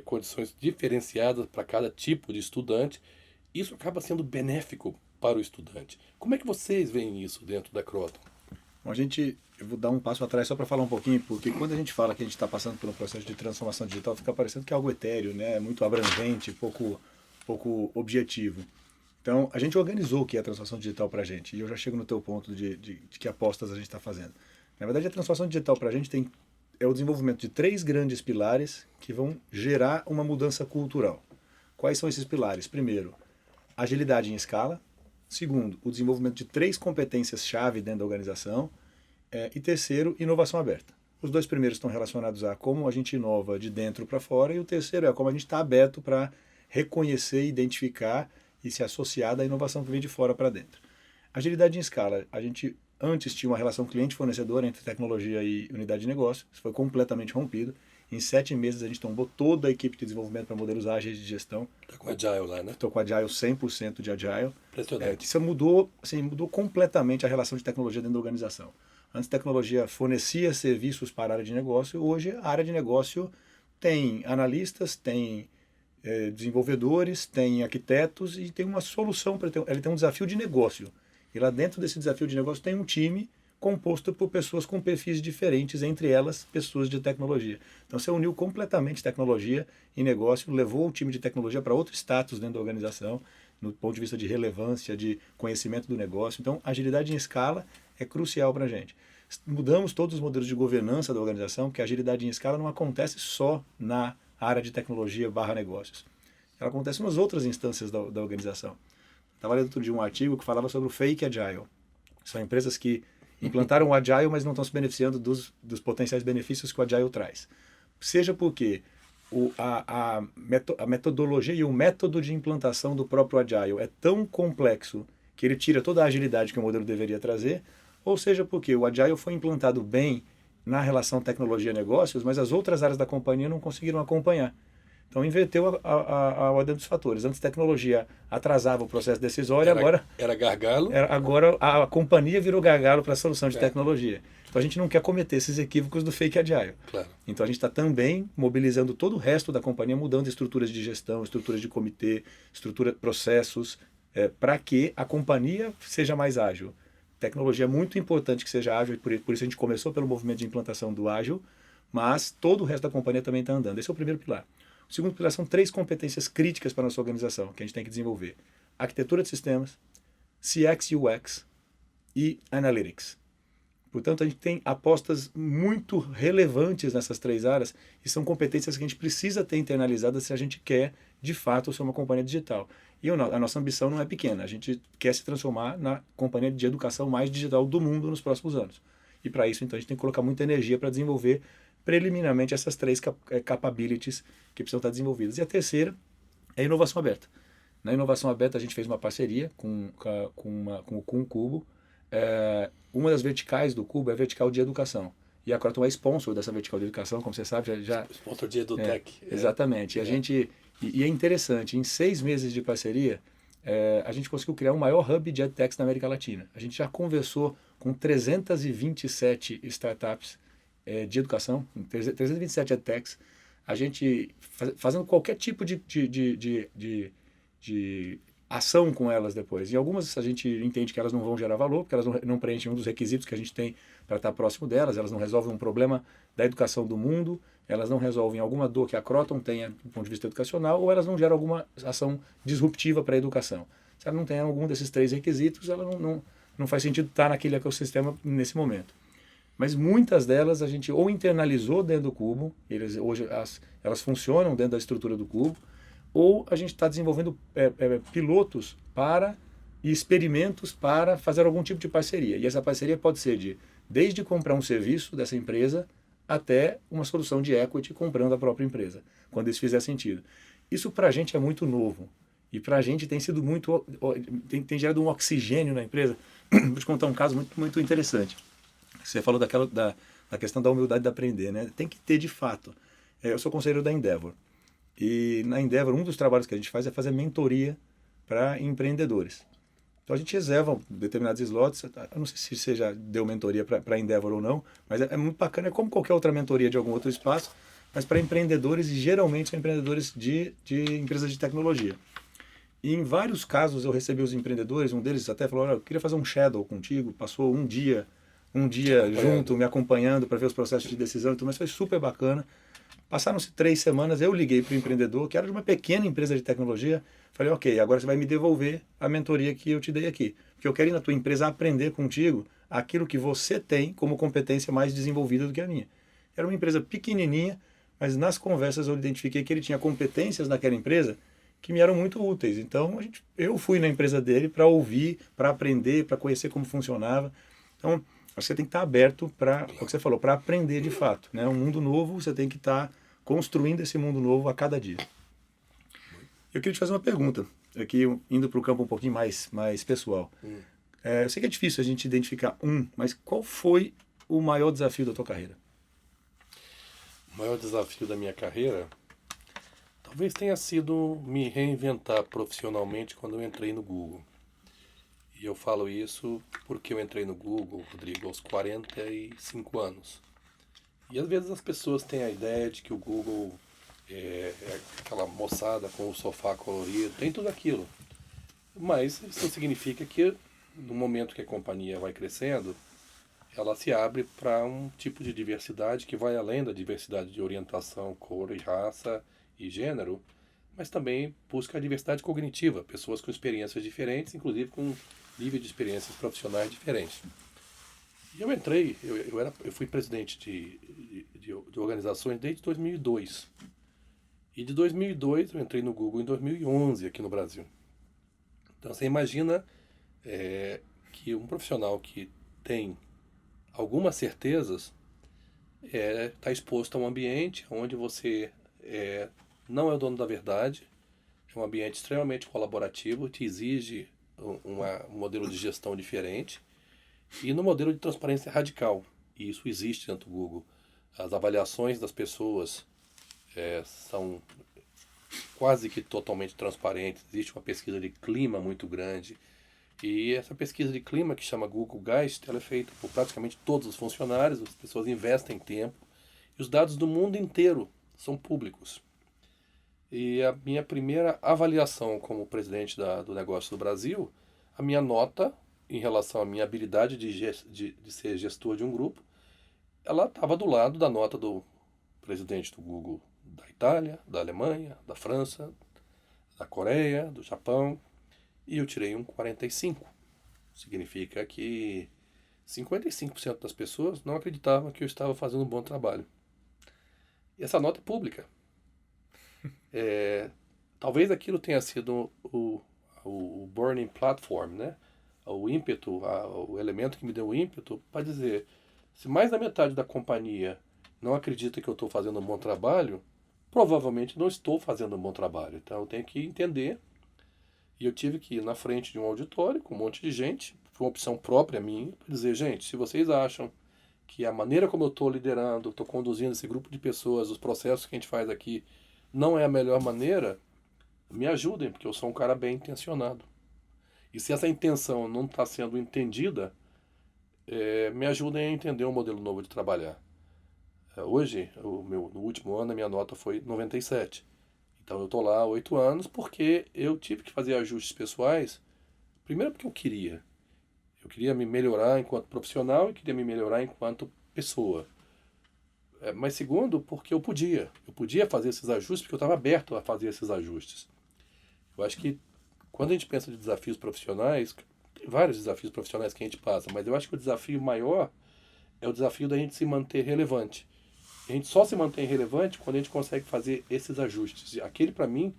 condições diferenciadas para cada tipo de estudante. Isso acaba sendo benéfico para o estudante. Como é que vocês veem isso dentro da Croton? Bom, eu vou dar um passo atrás só para falar um pouquinho, porque quando a gente fala que a gente está passando por um processo de transformação digital, fica parecendo que é algo etéreo, né? É muito abrangente, pouco objetivo. Então, a gente organizou o que é a transformação digital para a gente, e eu já chego no teu ponto de que apostas a gente está fazendo. Na verdade, a transformação digital para a gente tem é o desenvolvimento de 3 grandes pilares que vão gerar uma mudança cultural. Quais são esses pilares? Primeiro, agilidade em escala. Segundo, o desenvolvimento de 3 competências-chave dentro da organização. E terceiro, inovação aberta. Os 2 primeiros estão relacionados a como a gente inova de dentro para fora, e o terceiro é como a gente está aberto para reconhecer, identificar e se associar da inovação que vem de fora para dentro. Agilidade em escala. A gente antes tinha uma relação cliente-fornecedor entre tecnologia e unidade de negócio. Isso foi completamente rompido. Em 7 meses a gente tombou toda a equipe de desenvolvimento para modelos ágeis de gestão. Está com Agile lá, né? Estou com Agile, 100% de Agile. Impressionante. Isso mudou, assim, mudou completamente a relação de tecnologia dentro da organização. Antes, a tecnologia fornecia serviços para a área de negócio. Hoje, a área de negócio tem analistas, tem desenvolvedores, tem arquitetos e tem uma solução. Ele tem um desafio de negócio. E lá dentro desse desafio de negócio tem um time composto por pessoas com perfis diferentes, entre elas pessoas de tecnologia. Então você uniu completamente tecnologia e negócio, levou o time de tecnologia para outro status dentro da organização, no ponto de vista de relevância, de conhecimento do negócio. Então, agilidade em escala é crucial para a gente. Mudamos todos os modelos de governança da organização, porque a agilidade em escala não acontece só na área de tecnologia / negócios. Ela acontece nas outras instâncias da organização. Estava lendo outro dia um artigo que falava sobre o fake agile. São empresas que implantaram o Agile, mas não estão se beneficiando dos potenciais benefícios que o Agile traz. Seja porque a metodologia e o método de implantação do próprio Agile é tão complexo que ele tira toda a agilidade que o modelo deveria trazer, ou seja porque o Agile foi implantado bem na relação tecnologia-negócios, mas as outras áreas da companhia não conseguiram acompanhar. Então inverteu a ordem dos fatores. Antes a tecnologia atrasava o processo decisório, agora... Era gargalo. Agora a companhia virou gargalo para a solução de tecnologia. Então a gente não quer cometer esses equívocos do fake agile. Claro. Então a gente está também mobilizando todo o resto da companhia, mudando estruturas de gestão, estruturas de comitê, processos, para que a companhia seja mais ágil. Tecnologia é muito importante que seja ágil, e por isso a gente começou pelo movimento de implantação do ágil, mas todo o resto da companhia também está andando. Esse é o primeiro pilar. O segundo pilar são 3 competências críticas para a nossa organização, que a gente tem que desenvolver. Arquitetura de sistemas, CX e UX e Analytics. Portanto, a gente tem apostas muito relevantes nessas 3 áreas e são competências que a gente precisa ter internalizadas se a gente quer, de fato, ser uma companhia digital. E a nossa ambição não é pequena, a gente quer se transformar na companhia de educação mais digital do mundo nos próximos anos. E para isso, então, a gente tem que colocar muita energia para desenvolver preliminarmente essas 3 capabilities que precisam estar desenvolvidas. E a terceira é a inovação aberta. Na inovação aberta a gente fez uma parceria com o Cubo. Uma das verticais do Cubo é a vertical de educação. E a Croton é sponsor dessa vertical de educação, como você sabe, já sponsor de EduTech. Exatamente. E é interessante, em 6 meses de parceria, a gente conseguiu criar o maior hub de EdTechs na América Latina. A gente já conversou com 327 startups de educação, 327 EdTechs, a gente fazendo qualquer tipo de ação com elas depois. Em algumas a gente entende que elas não vão gerar valor, porque elas não preenchem um dos requisitos que a gente tem para estar próximo delas, elas não resolvem um problema da educação do mundo, elas não resolvem alguma dor que a Croton tenha do ponto de vista educacional, ou elas não geram alguma ação disruptiva para a educação. Se ela não tem algum desses 3 requisitos, ela não faz sentido estar naquele ecossistema nesse momento. Mas muitas delas a gente ou internalizou dentro do Cubo, hoje elas funcionam dentro da estrutura do Cubo, ou a gente está desenvolvendo pilotos e experimentos para fazer algum tipo de parceria. E essa parceria pode ser desde comprar um serviço dessa empresa até uma solução de equity comprando a própria empresa, quando isso fizer sentido. Isso para a gente é muito novo. E para a gente tem sido tem gerado um oxigênio na empresa. Vou te contar um caso muito, muito interessante. Você falou da questão da humildade de aprender, né? Tem que ter de fato. Eu sou conselheiro da Endeavor. E na Endeavor, um dos trabalhos que a gente faz é fazer mentoria para empreendedores. Então a gente reserva determinados slots. Eu não sei se você já deu mentoria para a Endeavor ou não, mas é muito bacana. É como qualquer outra mentoria de algum outro espaço, mas para empreendedores, e geralmente são empreendedores de empresas de tecnologia. E em vários casos eu recebi os empreendedores, um deles até falou: olha, eu queria fazer um shadow contigo, passou um dia junto, me acompanhando para ver os processos de decisão, mas foi super bacana. Passaram-se 3 semanas, eu liguei para o empreendedor, que era de uma pequena empresa de tecnologia, falei: ok, agora você vai me devolver a mentoria que eu te dei aqui, porque eu quero ir na tua empresa aprender contigo aquilo que você tem como competência mais desenvolvida do que a minha. Era uma empresa pequenininha, mas nas conversas eu identifiquei que ele tinha competências naquela empresa que me eram muito úteis. Então, eu fui na empresa dele para ouvir, para aprender, para conhecer como funcionava. Então, acho que você tem que estar aberto para, o que você falou, para aprender de fato. Né? Um mundo novo, você tem que estar construindo esse mundo novo a cada dia. Eu queria te fazer uma pergunta, aqui indo para o campo um pouquinho mais pessoal. Eu sei que é difícil a gente identificar mas qual foi o maior desafio da tua carreira? O maior desafio da minha carreira talvez tenha sido me reinventar profissionalmente quando eu entrei no Google. E eu falo isso porque eu entrei no Google, Rodrigo, aos 45 anos. E às vezes as pessoas têm a ideia de que o Google é aquela moçada com o sofá colorido, tem tudo aquilo. Mas isso significa que no momento que a companhia vai crescendo, ela se abre para um tipo de diversidade que vai além da diversidade de orientação, cor e raça e gênero, mas também busca a diversidade cognitiva, pessoas com experiências diferentes, inclusive com nível de experiências profissionais diferentes. E eu entrei, eu fui presidente de organizações desde 2002. E de 2002 eu entrei no Google em 2011 aqui no Brasil. Então você imagina que um profissional que tem algumas certezas está exposto a um ambiente onde você não é o dono da verdade, é um ambiente extremamente colaborativo, te exige um modelo de gestão diferente e no modelo de transparência radical. E isso existe dentro do Google. As avaliações das pessoas são quase que totalmente transparentes. Existe uma pesquisa de clima muito grande. E essa pesquisa de clima, que chama Google Geist, ela é feita por praticamente todos os funcionários, as pessoas investem tempo, e os dados do mundo inteiro são públicos. E a minha primeira avaliação como presidente do negócio do Brasil, a minha nota em relação à minha habilidade de ser gestor de um grupo, ela estava do lado da nota do presidente do Google da Itália, da Alemanha, da França, da Coreia, do Japão, e eu tirei um 45. Significa que 55% das pessoas não acreditavam que eu estava fazendo um bom trabalho. E essa nota é pública. Talvez aquilo tenha sido o burning platform, né? O ímpeto, o elemento que me deu o ímpeto para dizer, se mais da metade da companhia não acredita que eu estou fazendo um bom trabalho, provavelmente não estou fazendo um bom trabalho. Então eu tenho que entender. E eu tive que ir na frente de um auditório com um monte de gente, foi uma opção própria minha, para dizer, gente, se vocês acham que a maneira como eu estou liderando, estou conduzindo esse grupo de pessoas, os processos que a gente faz aqui, não é a melhor maneira, me ajudem, porque eu sou um cara bem intencionado. E se essa intenção não está sendo entendida, me ajudem a entender um modelo novo de trabalhar. Hoje, no último ano, a minha nota foi 97. Então eu estou lá há 8 anos porque eu tive que fazer ajustes pessoais. Primeiro porque eu queria. Eu queria me melhorar enquanto profissional e queria me melhorar enquanto pessoa. Mas segundo, porque eu podia. Eu podia fazer esses ajustes porque eu estava aberto a fazer esses ajustes. Eu acho que quando a gente pensa de desafios profissionais, tem vários desafios profissionais que a gente passa, mas eu acho que o desafio maior é o desafio da gente se manter relevante. A gente só se mantém relevante quando a gente consegue fazer esses ajustes. Aquele, para mim,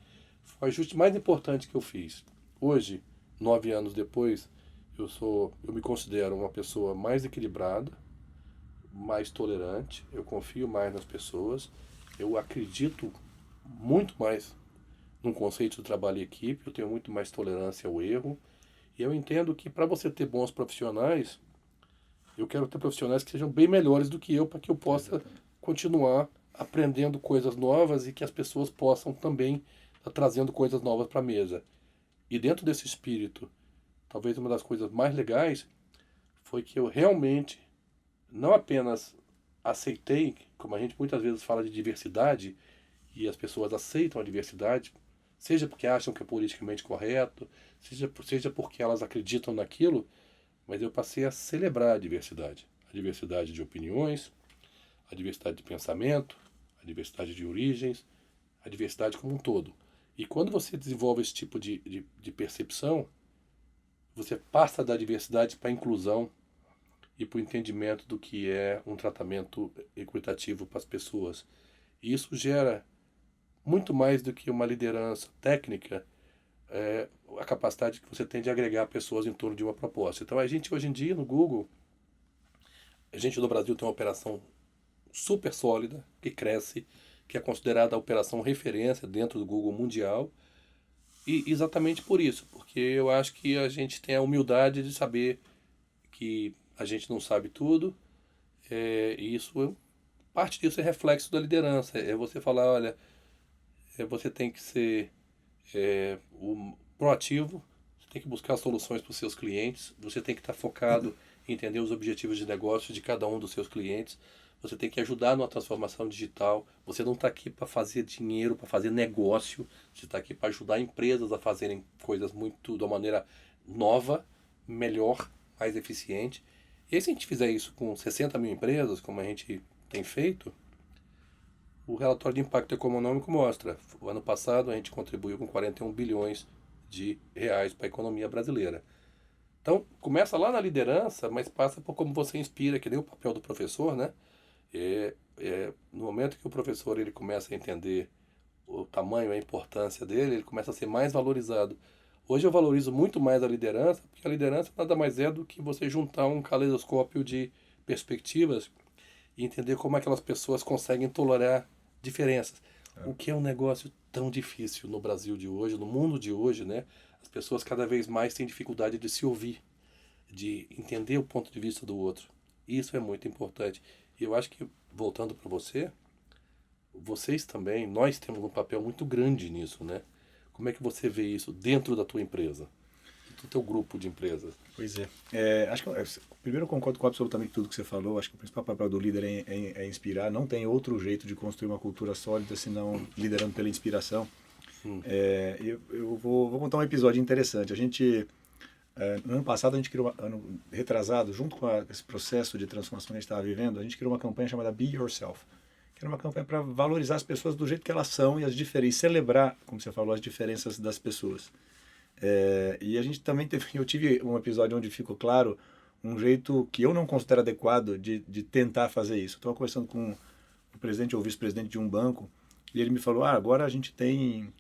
foi o ajuste mais importante que eu fiz. Hoje, 9 anos depois, eu me considero uma pessoa mais equilibrada, mais tolerante, eu confio mais nas pessoas, eu acredito muito mais num conceito de trabalho em equipe, eu tenho muito mais tolerância ao erro, e eu entendo que para você ter bons profissionais, eu quero ter profissionais que sejam bem melhores do que eu, para que eu possa continuar aprendendo coisas novas e que as pessoas possam também estar trazendo coisas novas para a mesa. E dentro desse espírito, talvez uma das coisas mais legais foi que eu realmente não apenas aceitei, como a gente muitas vezes fala de diversidade, e as pessoas aceitam a diversidade, seja porque acham que é politicamente correto, seja porque elas acreditam naquilo, mas eu passei a celebrar a diversidade de opiniões, a diversidade de pensamento, a diversidade de origens, a diversidade como um todo. E quando você desenvolve esse tipo de percepção, você passa da diversidade para a inclusão, e para o entendimento do que é um tratamento equitativo para as pessoas. E isso gera muito mais do que uma liderança técnica, a capacidade que você tem de agregar pessoas em torno de uma proposta. Então a gente hoje em dia no Google, a gente no Brasil tem uma operação super sólida, que cresce, que é considerada a operação referência dentro do Google mundial, e exatamente por isso, porque eu acho que a gente tem a humildade de saber que a gente não sabe tudo, e isso, parte disso é reflexo da liderança, é você falar, olha, você tem que ser proativo, você tem que buscar soluções para os seus clientes, você tem que estar focado em entender os objetivos de negócio de cada um dos seus clientes, você tem que ajudar numa transformação digital, você não está aqui para fazer dinheiro, para fazer negócio, você está aqui para ajudar empresas a fazerem coisas muito de uma maneira nova, melhor, mais eficiente. E aí, se a gente fizer isso com 60 mil empresas, como a gente tem feito, o relatório de impacto econômico mostra. O ano passado a gente contribuiu com 41 bilhões de reais para a economia brasileira. Então, começa lá na liderança, mas passa por como você inspira, que nem o papel do professor, né? No momento que o professor ele começa a entender o tamanho e a importância dele, ele começa a ser mais valorizado. Hoje eu valorizo muito mais a liderança, porque a liderança nada mais é do que você juntar um caleidoscópio de perspectivas e entender como aquelas pessoas conseguem tolerar diferenças. O que é um negócio tão difícil no Brasil de hoje, no mundo de hoje, né? As pessoas cada vez mais têm dificuldade de se ouvir, de entender o ponto de vista do outro. Isso é muito importante. E eu acho que, voltando para você, vocês também, nós temos um papel muito grande nisso, né? Como é que você vê isso dentro da tua empresa, do teu grupo de empresas? Pois é. Acho que, primeiro eu concordo com absolutamente tudo que você falou. Acho que o principal papel do líder é inspirar. Não tem outro jeito de construir uma cultura sólida senão liderando pela inspiração. Eu vou contar um episódio interessante. A gente, no ano passado, a gente criou, ano retrasado, junto com esse processo de transformação que a gente estava vivendo, a gente criou uma campanha chamada Be Yourself, que era uma campanha para valorizar as pessoas do jeito que elas são e celebrar, como você falou, as diferenças das pessoas. E a gente também eu tive um episódio onde ficou claro um jeito que eu não considero adequado de tentar fazer isso. Estava conversando com o presidente ou o vice-presidente de um banco e ele me falou, agora a gente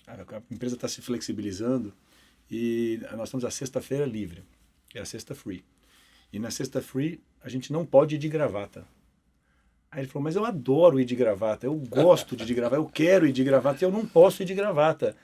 a empresa está se flexibilizando e nós estamos a sexta-feira livre, é a sexta free. E na sexta free a gente não pode ir de gravata. Aí ele falou, mas eu adoro ir de gravata, eu gosto de ir de gravata, eu quero ir de gravata e eu não posso ir de gravata.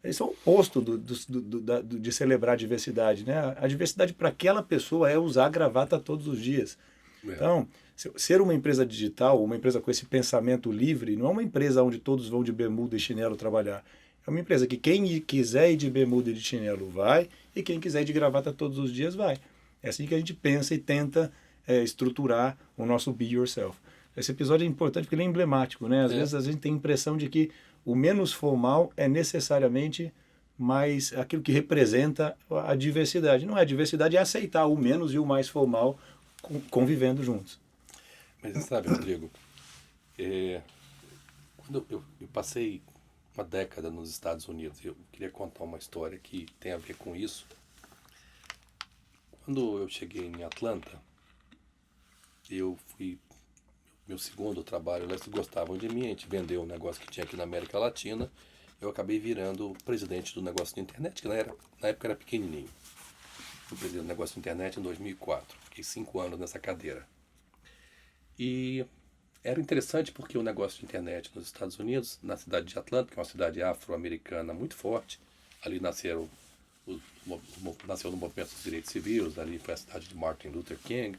Isso é o oposto de celebrar a diversidade, né? A diversidade para aquela pessoa é usar gravata todos os dias. Então, ser uma empresa digital, uma empresa com esse pensamento livre, não é uma empresa onde todos vão de bermuda e chinelo trabalhar. É uma empresa que quem quiser ir de bermuda e de chinelo vai, e quem quiser ir de gravata todos os dias vai. É assim que a gente pensa e tenta estruturar o nosso Be Yourself. Esse episódio é importante porque ele é emblemático, né? Às vezes a gente tem a impressão de que o menos formal é necessariamente mais aquilo que representa a diversidade. Não é, a diversidade é aceitar o menos e o mais formal convivendo juntos. Mas sabe, Rodrigo, quando eu passei uma década nos Estados Unidos, eu queria contar uma história que tem a ver com isso. Quando eu cheguei em Atlanta, eu fui meu segundo trabalho, eles gostavam de mim, a gente vendeu um negócio que tinha aqui na América Latina, eu acabei virando presidente do negócio de internet, que na época era pequenininho. Fui presidente do negócio de internet em 2004, fiquei 5 anos nessa cadeira. E era interessante porque o negócio de internet nos Estados Unidos, na cidade de Atlanta, que é uma cidade afro-americana muito forte, ali nasceu no movimento dos direitos civis, ali foi a cidade de Martin Luther King,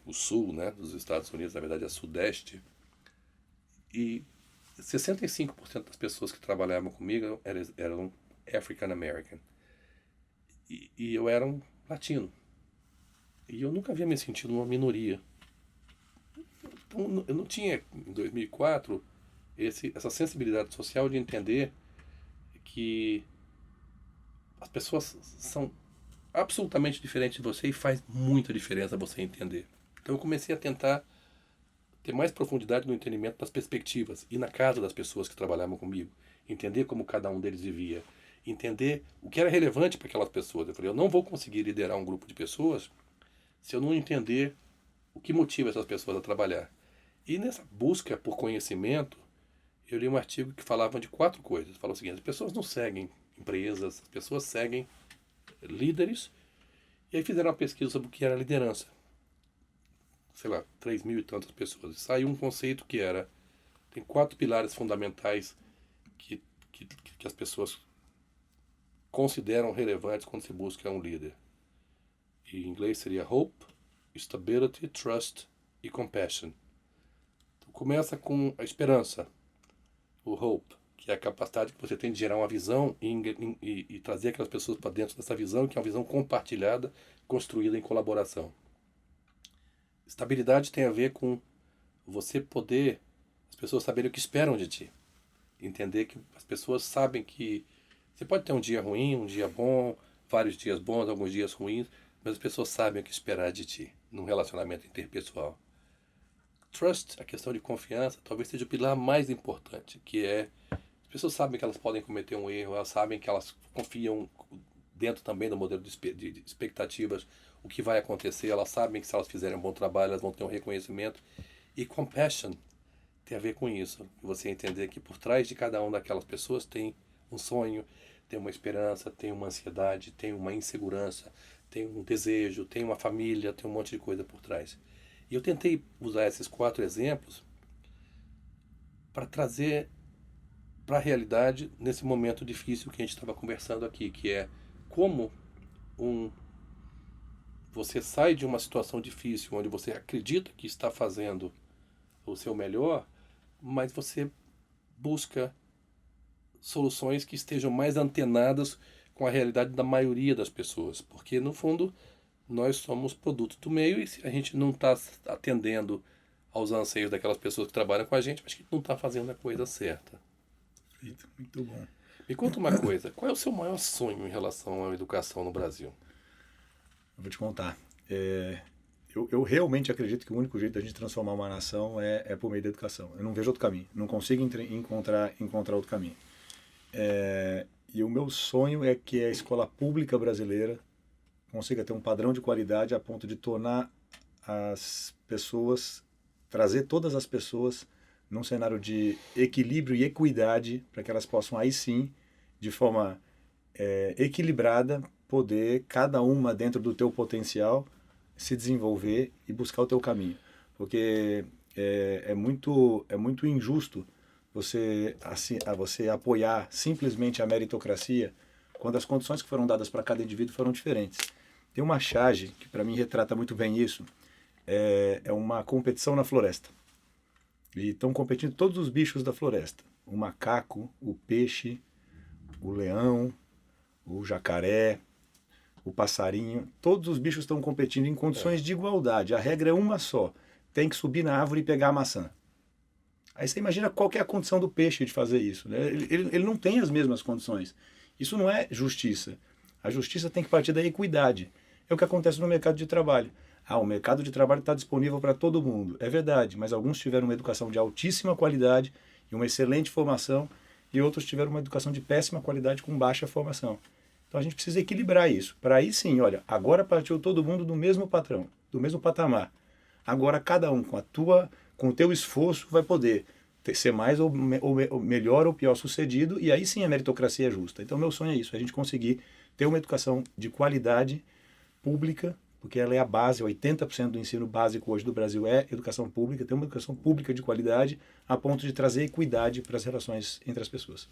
o sul, né, dos Estados Unidos, na verdade é sudeste, e 65% das pessoas que trabalhavam comigo eram African American, e eu era um latino, e eu nunca havia me sentido uma minoria. Então, eu não tinha, em 2004, essa sensibilidade social de entender que as pessoas são absolutamente diferente de você e faz muita diferença você entender. Então eu comecei a tentar ter mais profundidade no entendimento das perspectivas e na casa das pessoas que trabalhavam comigo, entender como cada um deles vivia, entender o que era relevante para aquelas pessoas. Eu falei, eu não vou conseguir liderar um grupo de pessoas se eu não entender o que motiva essas pessoas a trabalhar. E nessa busca por conhecimento, eu li um artigo que falava de 4 coisas. Falou o seguinte: as pessoas não seguem empresas, as pessoas seguem líderes. E aí fizeram uma pesquisa sobre o que era liderança. Sei lá, 3.000 e tantas pessoas. E saiu um conceito que era: tem 4 pilares fundamentais que, que as pessoas consideram relevantes quando se busca um líder. E em inglês seria hope, stability, trust e compassion. Então começa com a esperança, o hope, que é a capacidade que você tem de gerar uma visão e trazer aquelas pessoas para dentro dessa visão, que é uma visão compartilhada, construída em colaboração. Estabilidade tem a ver com você poder, as pessoas saberem o que esperam de ti. Entender que as pessoas sabem que você pode ter um dia ruim, um dia bom, vários dias bons, alguns dias ruins, mas as pessoas sabem o que esperar de ti num relacionamento interpessoal. Trust, a questão de confiança, talvez seja o pilar mais importante, que é as pessoas sabem que elas podem cometer um erro, elas sabem que elas confiam dentro também do modelo de expectativas o que vai acontecer, elas sabem que se elas fizerem um bom trabalho elas vão ter um reconhecimento. E compassion tem a ver com isso, você entender que por trás de cada uma daquelas pessoas tem um sonho, tem uma esperança, tem uma ansiedade, tem uma insegurança, tem um desejo, tem uma família, tem um monte de coisa por trás. E eu tentei usar esses 4 exemplos para trazer para a realidade nesse momento difícil que a gente estava conversando aqui, que é como você sai de uma situação difícil, onde você acredita que está fazendo o seu melhor, mas você busca soluções que estejam mais antenadas com a realidade da maioria das pessoas, porque no fundo nós somos produto do meio e se a gente não está atendendo aos anseios daquelas pessoas que trabalham com a gente, acho que não está fazendo a coisa certa. Muito bom. Me conta uma coisa, qual é o seu maior sonho em relação à educação no Brasil? Eu vou te contar. Eu realmente acredito que o único jeito da gente transformar uma nação é por meio da educação. Eu não vejo outro caminho. Não consigo encontrar outro caminho. E o meu sonho é que a escola pública brasileira consiga ter um padrão de qualidade a ponto de tornar as pessoas, trazer todas as pessoas num cenário de equilíbrio e equidade, para que elas possam aí sim, de forma equilibrada, poder, cada uma dentro do teu potencial, se desenvolver e buscar o teu caminho. Porque é muito injusto você apoiar simplesmente a meritocracia quando as condições que foram dadas para cada indivíduo foram diferentes. Tem uma charge que para mim retrata muito bem isso, é uma competição na floresta. E estão competindo todos os bichos da floresta. O macaco, o peixe, o leão, o jacaré, o passarinho. Todos os bichos estão competindo em condições de igualdade. A regra é uma só. Tem que subir na árvore e pegar a maçã. Aí você imagina qual que é a condição do peixe de fazer isso, né? Ele não tem as mesmas condições. Isso não é justiça. A justiça tem que partir da equidade. É o que acontece no mercado de trabalho. O mercado de trabalho está disponível para todo mundo. É verdade, mas alguns tiveram uma educação de altíssima qualidade e uma excelente formação, e outros tiveram uma educação de péssima qualidade com baixa formação. Então a gente precisa equilibrar isso. Para aí sim, olha, agora partiu todo mundo do mesmo patrão, do mesmo patamar. Agora cada um com o teu esforço vai poder ser mais ou melhor ou pior sucedido, e aí sim a meritocracia é justa. Então meu sonho é isso, a gente conseguir ter uma educação de qualidade pública, porque ela é a base, 80% do ensino básico hoje do Brasil é educação pública, ter uma educação pública de qualidade a ponto de trazer equidade para as relações entre as pessoas.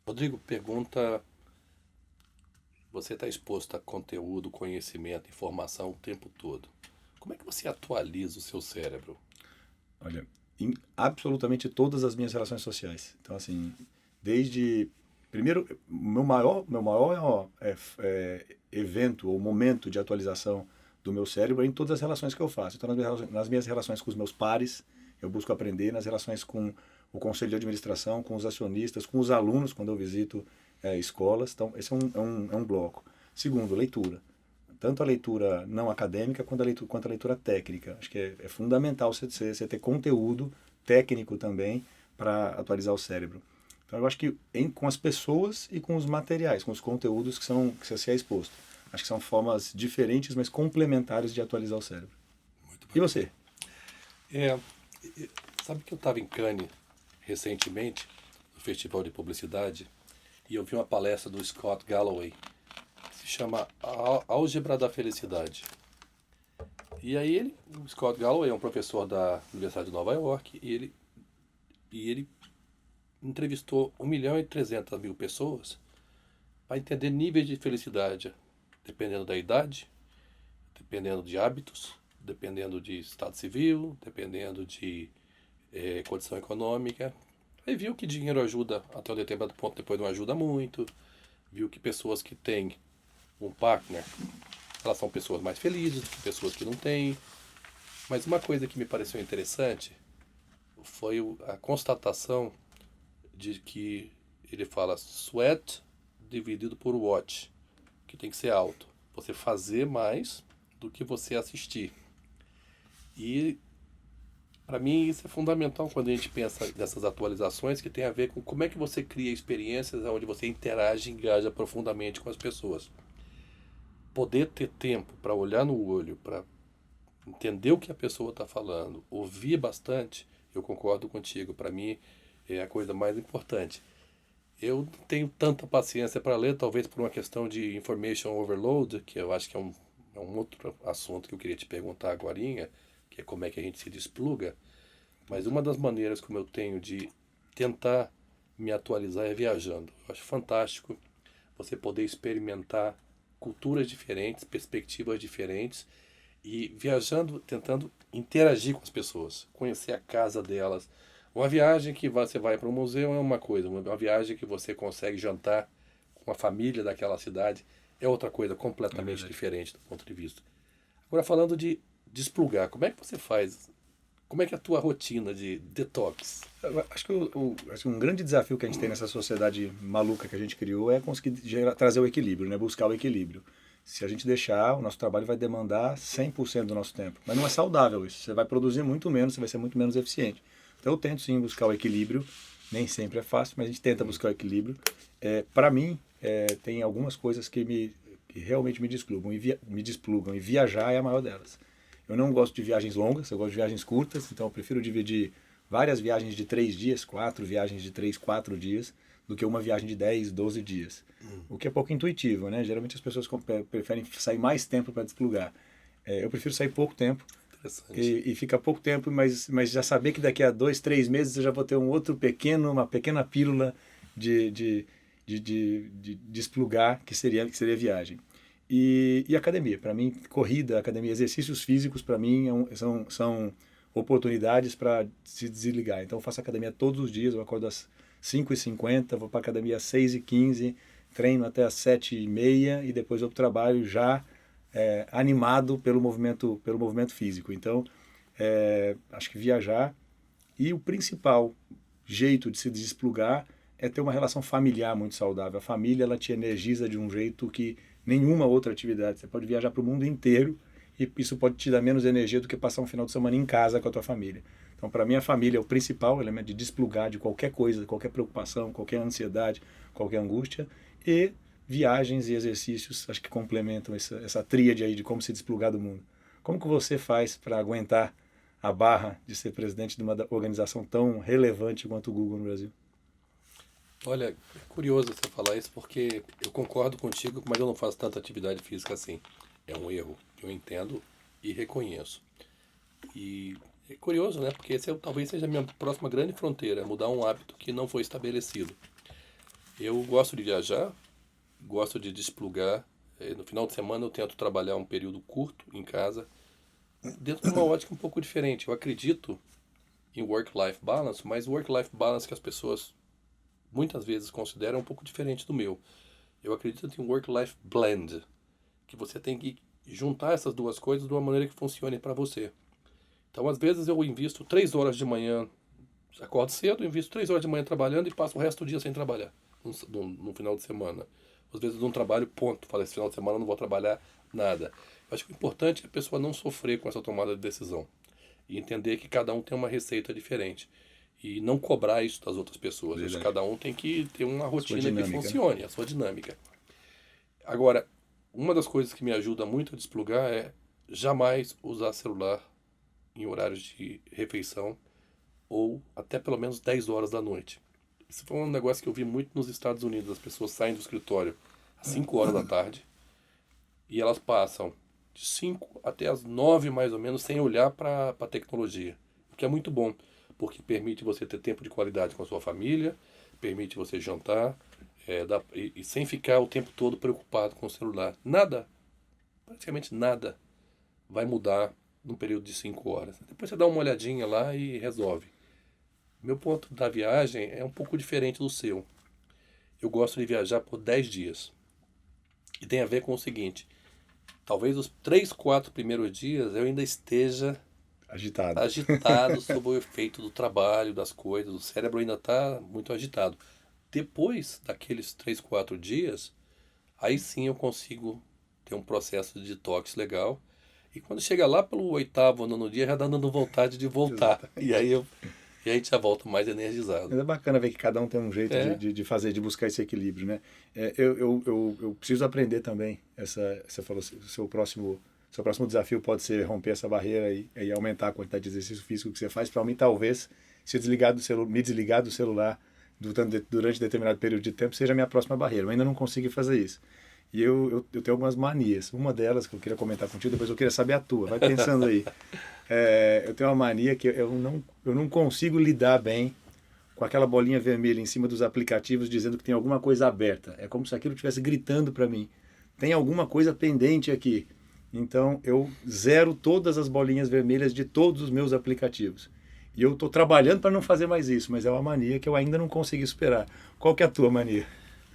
Rodrigo, pergunta: você está exposto a conteúdo, conhecimento, informação o tempo todo. Como é que você atualiza o seu cérebro? Olha, em absolutamente todas as minhas relações sociais. Então, assim, desde... Primeiro, meu maior evento ou momento de atualização do meu cérebro é em todas as relações que eu faço. Então, nas minhas relações com os meus pares, eu busco aprender, nas relações com o conselho de administração, com os acionistas, com os alunos, quando eu visito escolas. Então, esse é um bloco. Segundo, leitura. Tanto a leitura não acadêmica quanto a leitura técnica. Acho que é fundamental você ter conteúdo técnico também para atualizar o cérebro. Então eu acho que com as pessoas e com os materiais, com os conteúdos que você é exposto. Acho que são formas diferentes, mas complementares de atualizar o cérebro. E você? É, sabe que eu estava em Cannes recentemente, no Festival de Publicidade, e eu vi uma palestra do Scott Galloway, que se chama Álgebra da Felicidade. E aí o Scott Galloway é um professor da Universidade de Nova York, e ele entrevistou 1.300.000 pessoas para entender níveis de felicidade, dependendo da idade, dependendo de hábitos, dependendo de estado civil, dependendo de condição econômica. Aí viu que dinheiro ajuda até um determinado ponto, depois não ajuda muito. Viu que pessoas que têm um partner, elas são pessoas mais felizes do que pessoas que não têm. Mas uma coisa que me pareceu interessante foi a constatação de que ele fala sweat dividido por watch, que tem que ser alto. Você fazer mais do que você assistir. E para mim isso é fundamental quando a gente pensa nessas atualizações que tem a ver com como é que você cria experiências onde você interage e engaja profundamente com as pessoas. Poder ter tempo para olhar no olho, para entender o que a pessoa está falando, ouvir bastante, eu concordo contigo. Para mim é a coisa mais importante. Eu não tenho tanta paciência para ler, talvez por uma questão de information overload, que eu acho que é um outro assunto que eu queria te perguntar agorinha, que é como é que a gente se despluga. Mas uma das maneiras como eu tenho de tentar me atualizar é viajando. Eu acho fantástico você poder experimentar culturas diferentes, perspectivas diferentes, e viajando, tentando interagir com as pessoas, conhecer a casa delas. Uma viagem que você vai para um museu é uma coisa, uma viagem que você consegue jantar com a família daquela cidade é outra coisa completamente diferente do ponto de vista. Agora, falando de desplugar, como é que você faz? Como é que é a tua rotina de detox? Eu acho que acho que um grande desafio que a gente tem nessa sociedade maluca que a gente criou é conseguir trazer o equilíbrio, né? Buscar o equilíbrio. Se a gente deixar, o nosso trabalho vai demandar 100% do nosso tempo. Mas não é saudável isso. Você vai produzir muito menos, você vai ser muito menos eficiente. Então eu tento sim buscar o equilíbrio. Nem sempre é fácil, mas a gente tenta buscar o equilíbrio. Para mim, tem algumas coisas que realmente me desplugam. E viajar é a maior delas. Eu não gosto de viagens longas, eu gosto de viagens curtas. Então eu prefiro dividir várias viagens de 3 dias, 4 viagens de 3, 4 dias, do que uma viagem de 10, 12 dias. O que é pouco intuitivo, né? Geralmente as pessoas preferem sair mais tempo para desplugar. Eu prefiro sair pouco tempo e ficar pouco tempo, mas já saber que daqui a 2, 3 meses eu já vou ter uma pequena pílula de desplugar que seria viagem. E academia, para mim, corrida, academia, exercícios físicos, para mim, são oportunidades para se desligar. Então eu faço academia todos os dias, eu acordo às 5h50, vou para a academia às 6h15, treino até às 7h30 e depois eu trabalho já animado pelo movimento físico. Então, acho que viajar e o principal jeito de se desplugar é ter uma relação familiar muito saudável. A família, ela te energiza de um jeito que nenhuma outra atividade. Você pode viajar para o mundo inteiro e isso pode te dar menos energia do que passar um final de semana em casa com a tua família. Então, para mim, a família é o principal elemento de desplugar de qualquer coisa, qualquer preocupação, qualquer ansiedade, qualquer angústia. E viagens e exercícios, acho que complementam essa tríade aí de como se desplugar do mundo. Como que você faz para aguentar a barra de ser presidente de uma organização tão relevante quanto o Google no Brasil? Olha, é curioso você falar isso porque eu concordo contigo, mas eu não faço tanta atividade física assim. É um erro, eu entendo e reconheço. E é curioso, né? Porque esse talvez seja a minha próxima grande fronteira, mudar um hábito que não foi estabelecido. Eu gosto de viajar, gosto de desplugar. No final de semana eu tento trabalhar um período curto em casa, dentro de uma ótica um pouco diferente. Eu acredito em work-life balance, mas o work-life balance que as pessoas muitas vezes consideram um pouco diferente do meu. Eu acredito em work-life blend, que você tem que juntar essas duas coisas de uma maneira que funcione para você. Então, às vezes eu invisto 3 horas de manhã, acordo cedo, invisto 3 horas de manhã trabalhando e passo o resto do dia sem trabalhar, no final de semana. Às vezes eu não trabalho, ponto. Falo, esse final de semana eu não vou trabalhar nada. Eu acho que o importante é a pessoa não sofrer com essa tomada de decisão. E entender que cada um tem uma receita diferente. E não cobrar isso das outras pessoas. Acho que cada um tem que ter uma rotina que funcione, a sua dinâmica. Agora, Uma das coisas que me ajuda muito a desplugar é jamais usar celular em horários de refeição ou até pelo menos 10 horas da noite. Isso foi um negócio que eu vi muito nos Estados Unidos. As pessoas saem do escritório às 5 horas da tarde e elas passam de 5 até as 9 mais ou menos sem olhar para a tecnologia. O que é muito bom, porque permite você ter tempo de qualidade com a sua família, permite você jantar e sem ficar o tempo todo preocupado com o celular. Nada, praticamente nada, vai mudar num período de 5 horas. Depois você dá uma olhadinha lá e resolve. Meu ponto da viagem é um pouco diferente do seu. Eu gosto de viajar por 10 dias. E tem a ver com o seguinte: talvez os 3, 4 primeiros dias eu ainda esteja Agitado. agitado sob o efeito do trabalho, das coisas. O cérebro ainda está muito agitado. Depois daqueles 3, 4 dias, aí sim eu consigo ter um processo de detox legal. E quando chega lá pelo 8º, 9º dia, já dá dando vontade de voltar. E aí a gente já volta mais energizado. Mas é bacana ver que cada um tem um jeito É. de fazer, de buscar esse equilíbrio, né? Eu preciso aprender também. Você falou, seu próximo desafio pode ser romper essa barreira e aumentar a quantidade de exercício físico que você faz. Para mim, talvez, me desligar do celular durante determinado período de tempo seja a minha próxima barreira. Eu ainda não consigo fazer isso. E eu tenho algumas manias. Uma delas que eu queria comentar contigo, depois eu queria saber a tua. Vai pensando aí. Eu tenho uma mania que eu não consigo lidar bem com aquela bolinha vermelha em cima dos aplicativos dizendo que tem alguma coisa aberta. É como se aquilo estivesse gritando para mim. Tem alguma coisa pendente aqui. Então eu zero todas as bolinhas vermelhas de todos os meus aplicativos. E eu estou trabalhando para não fazer mais isso, mas é uma mania que eu ainda não consegui superar. Qual que é a tua mania?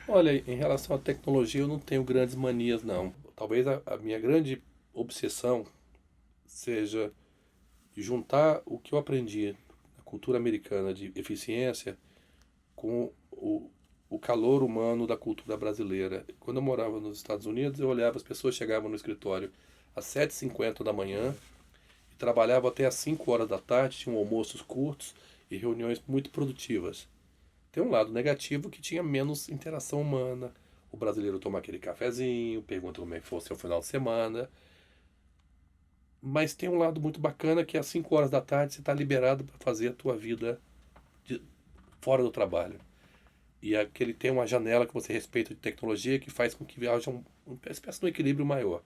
Olha, em relação à tecnologia, eu não tenho grandes manias, não. Talvez a minha grande obsessão seja juntar o que eu aprendi na cultura americana de eficiência com o calor humano da cultura brasileira. Quando eu morava nos Estados Unidos, eu olhava, as pessoas chegavam no escritório às 7h50 da manhã e trabalhavam até às 5 horas da tarde, tinham almoços curtos e reuniões muito produtivas. Tem um lado negativo que tinha menos interação humana. O brasileiro toma aquele cafezinho, pergunta como é que foi o seu final de semana. Mas tem um lado muito bacana que às 5 horas da tarde você está liberado para fazer a tua vida fora do trabalho. E aquele tem uma janela que você respeita de tecnologia que faz com que haja uma espécie de um equilíbrio maior.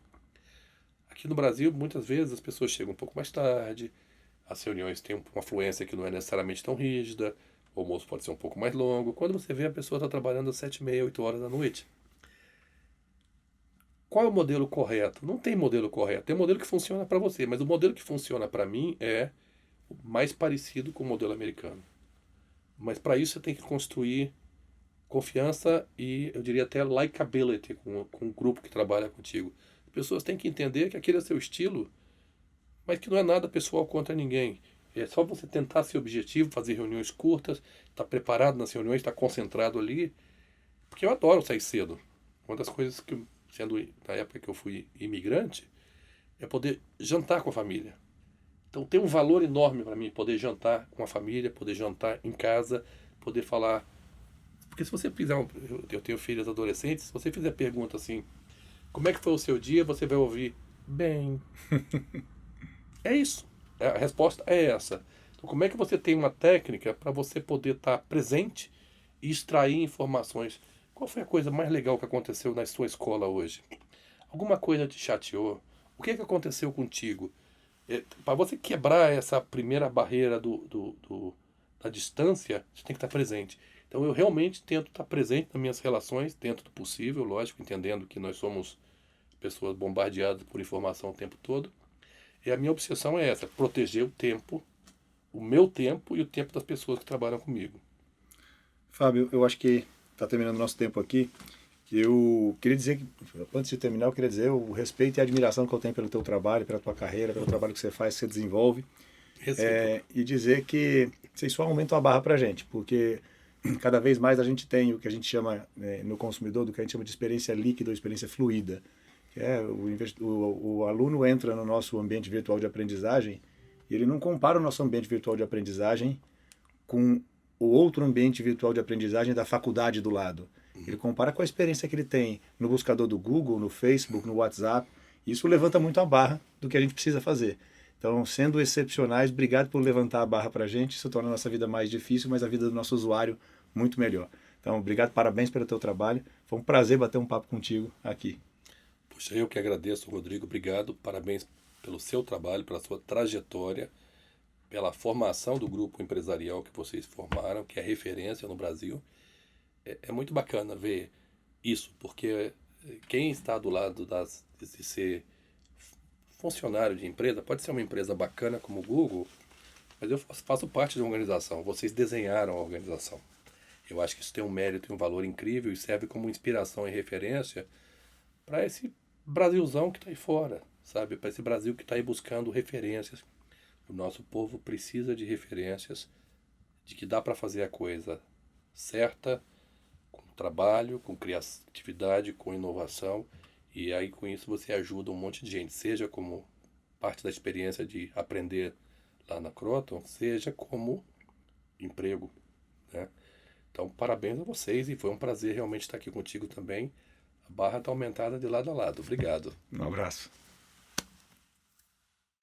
Aqui no Brasil, muitas vezes as pessoas chegam um pouco mais tarde, as reuniões têm uma fluência que não é necessariamente tão rígida, o almoço pode ser um pouco mais longo. Quando você vê, a pessoa está trabalhando às 7h30, 8 horas da noite. Qual é o modelo correto? Não tem modelo correto. Tem um modelo que funciona para você, mas o modelo que funciona para mim é o mais parecido com o modelo americano. Mas para isso você tem que construir confiança e, eu diria até, likability com o grupo que trabalha contigo. As pessoas têm que entender que aquele é seu estilo, mas que não é nada pessoal contra ninguém. É só você tentar ser objetivo, fazer reuniões curtas, estar preparado nas reuniões, estar concentrado ali. Porque eu adoro sair cedo. Uma das coisas que, sendo na época que eu fui imigrante, é poder jantar com a família. Então tem um valor enorme para mim poder jantar com a família, poder jantar em casa, poder falar. Porque se você fizer, eu tenho filhos adolescentes, se você fizer pergunta assim, como é que foi o seu dia, você vai ouvir, bem. É isso. A resposta é essa. Então, como é que você tem uma técnica para você poder estar presente e extrair informações? Qual foi a coisa mais legal que aconteceu na sua escola hoje? Alguma coisa te chateou? O que aconteceu contigo? Para você quebrar essa primeira barreira da distância, você tem que estar presente. Então eu realmente tento estar presente nas minhas relações, dentro do possível, lógico, entendendo que nós somos pessoas bombardeadas por informação o tempo todo. E a minha obsessão é essa, proteger o tempo, o meu tempo e o tempo das pessoas que trabalham comigo. Fábio, eu acho que está terminando o nosso tempo aqui. Eu queria dizer que, antes de terminar, eu queria dizer o respeito e a admiração que eu tenho pelo teu trabalho, pela tua carreira, pelo trabalho que você faz, que você desenvolve. E dizer que vocês só aumentam a barra para a gente, porque cada vez mais a gente tem o que a gente chama, no consumidor, do que a gente chama de experiência líquida ou experiência fluida. Que é o aluno entra no nosso ambiente virtual de aprendizagem e ele não compara o nosso ambiente virtual de aprendizagem com o outro ambiente virtual de aprendizagem da faculdade do lado. Ele compara com a experiência que ele tem no buscador do Google, no Facebook, no WhatsApp. Isso levanta muito a barra do que a gente precisa fazer. Então, sendo excepcionais, obrigado por levantar a barra para a gente. Isso torna a nossa vida mais difícil, mas a vida do nosso usuário muito melhor. Então, obrigado, parabéns pelo teu trabalho. Foi um prazer bater um papo contigo aqui. Puxa, eu que agradeço, Rodrigo. Obrigado. Parabéns pelo seu trabalho, pela sua trajetória, pela formação do grupo empresarial que vocês formaram, que é referência no Brasil. É muito bacana ver isso, porque quem está do lado de ser funcionário de empresa, pode ser uma empresa bacana como o Google, mas eu faço parte de uma organização. Vocês desenharam a organização. Eu acho que isso tem um mérito e um valor incrível e serve como inspiração e referência para esse Brasilzão que está aí fora, sabe? Para esse Brasil que está aí buscando referências. O nosso povo precisa de referências de que dá para fazer a coisa certa, com trabalho, com criatividade, com inovação. E aí com isso você ajuda um monte de gente, seja como parte da experiência de aprender lá na Croton, seja como emprego, né? Então, parabéns a vocês e foi um prazer realmente estar aqui contigo também. A barra está aumentada de lado a lado. Obrigado. Um abraço.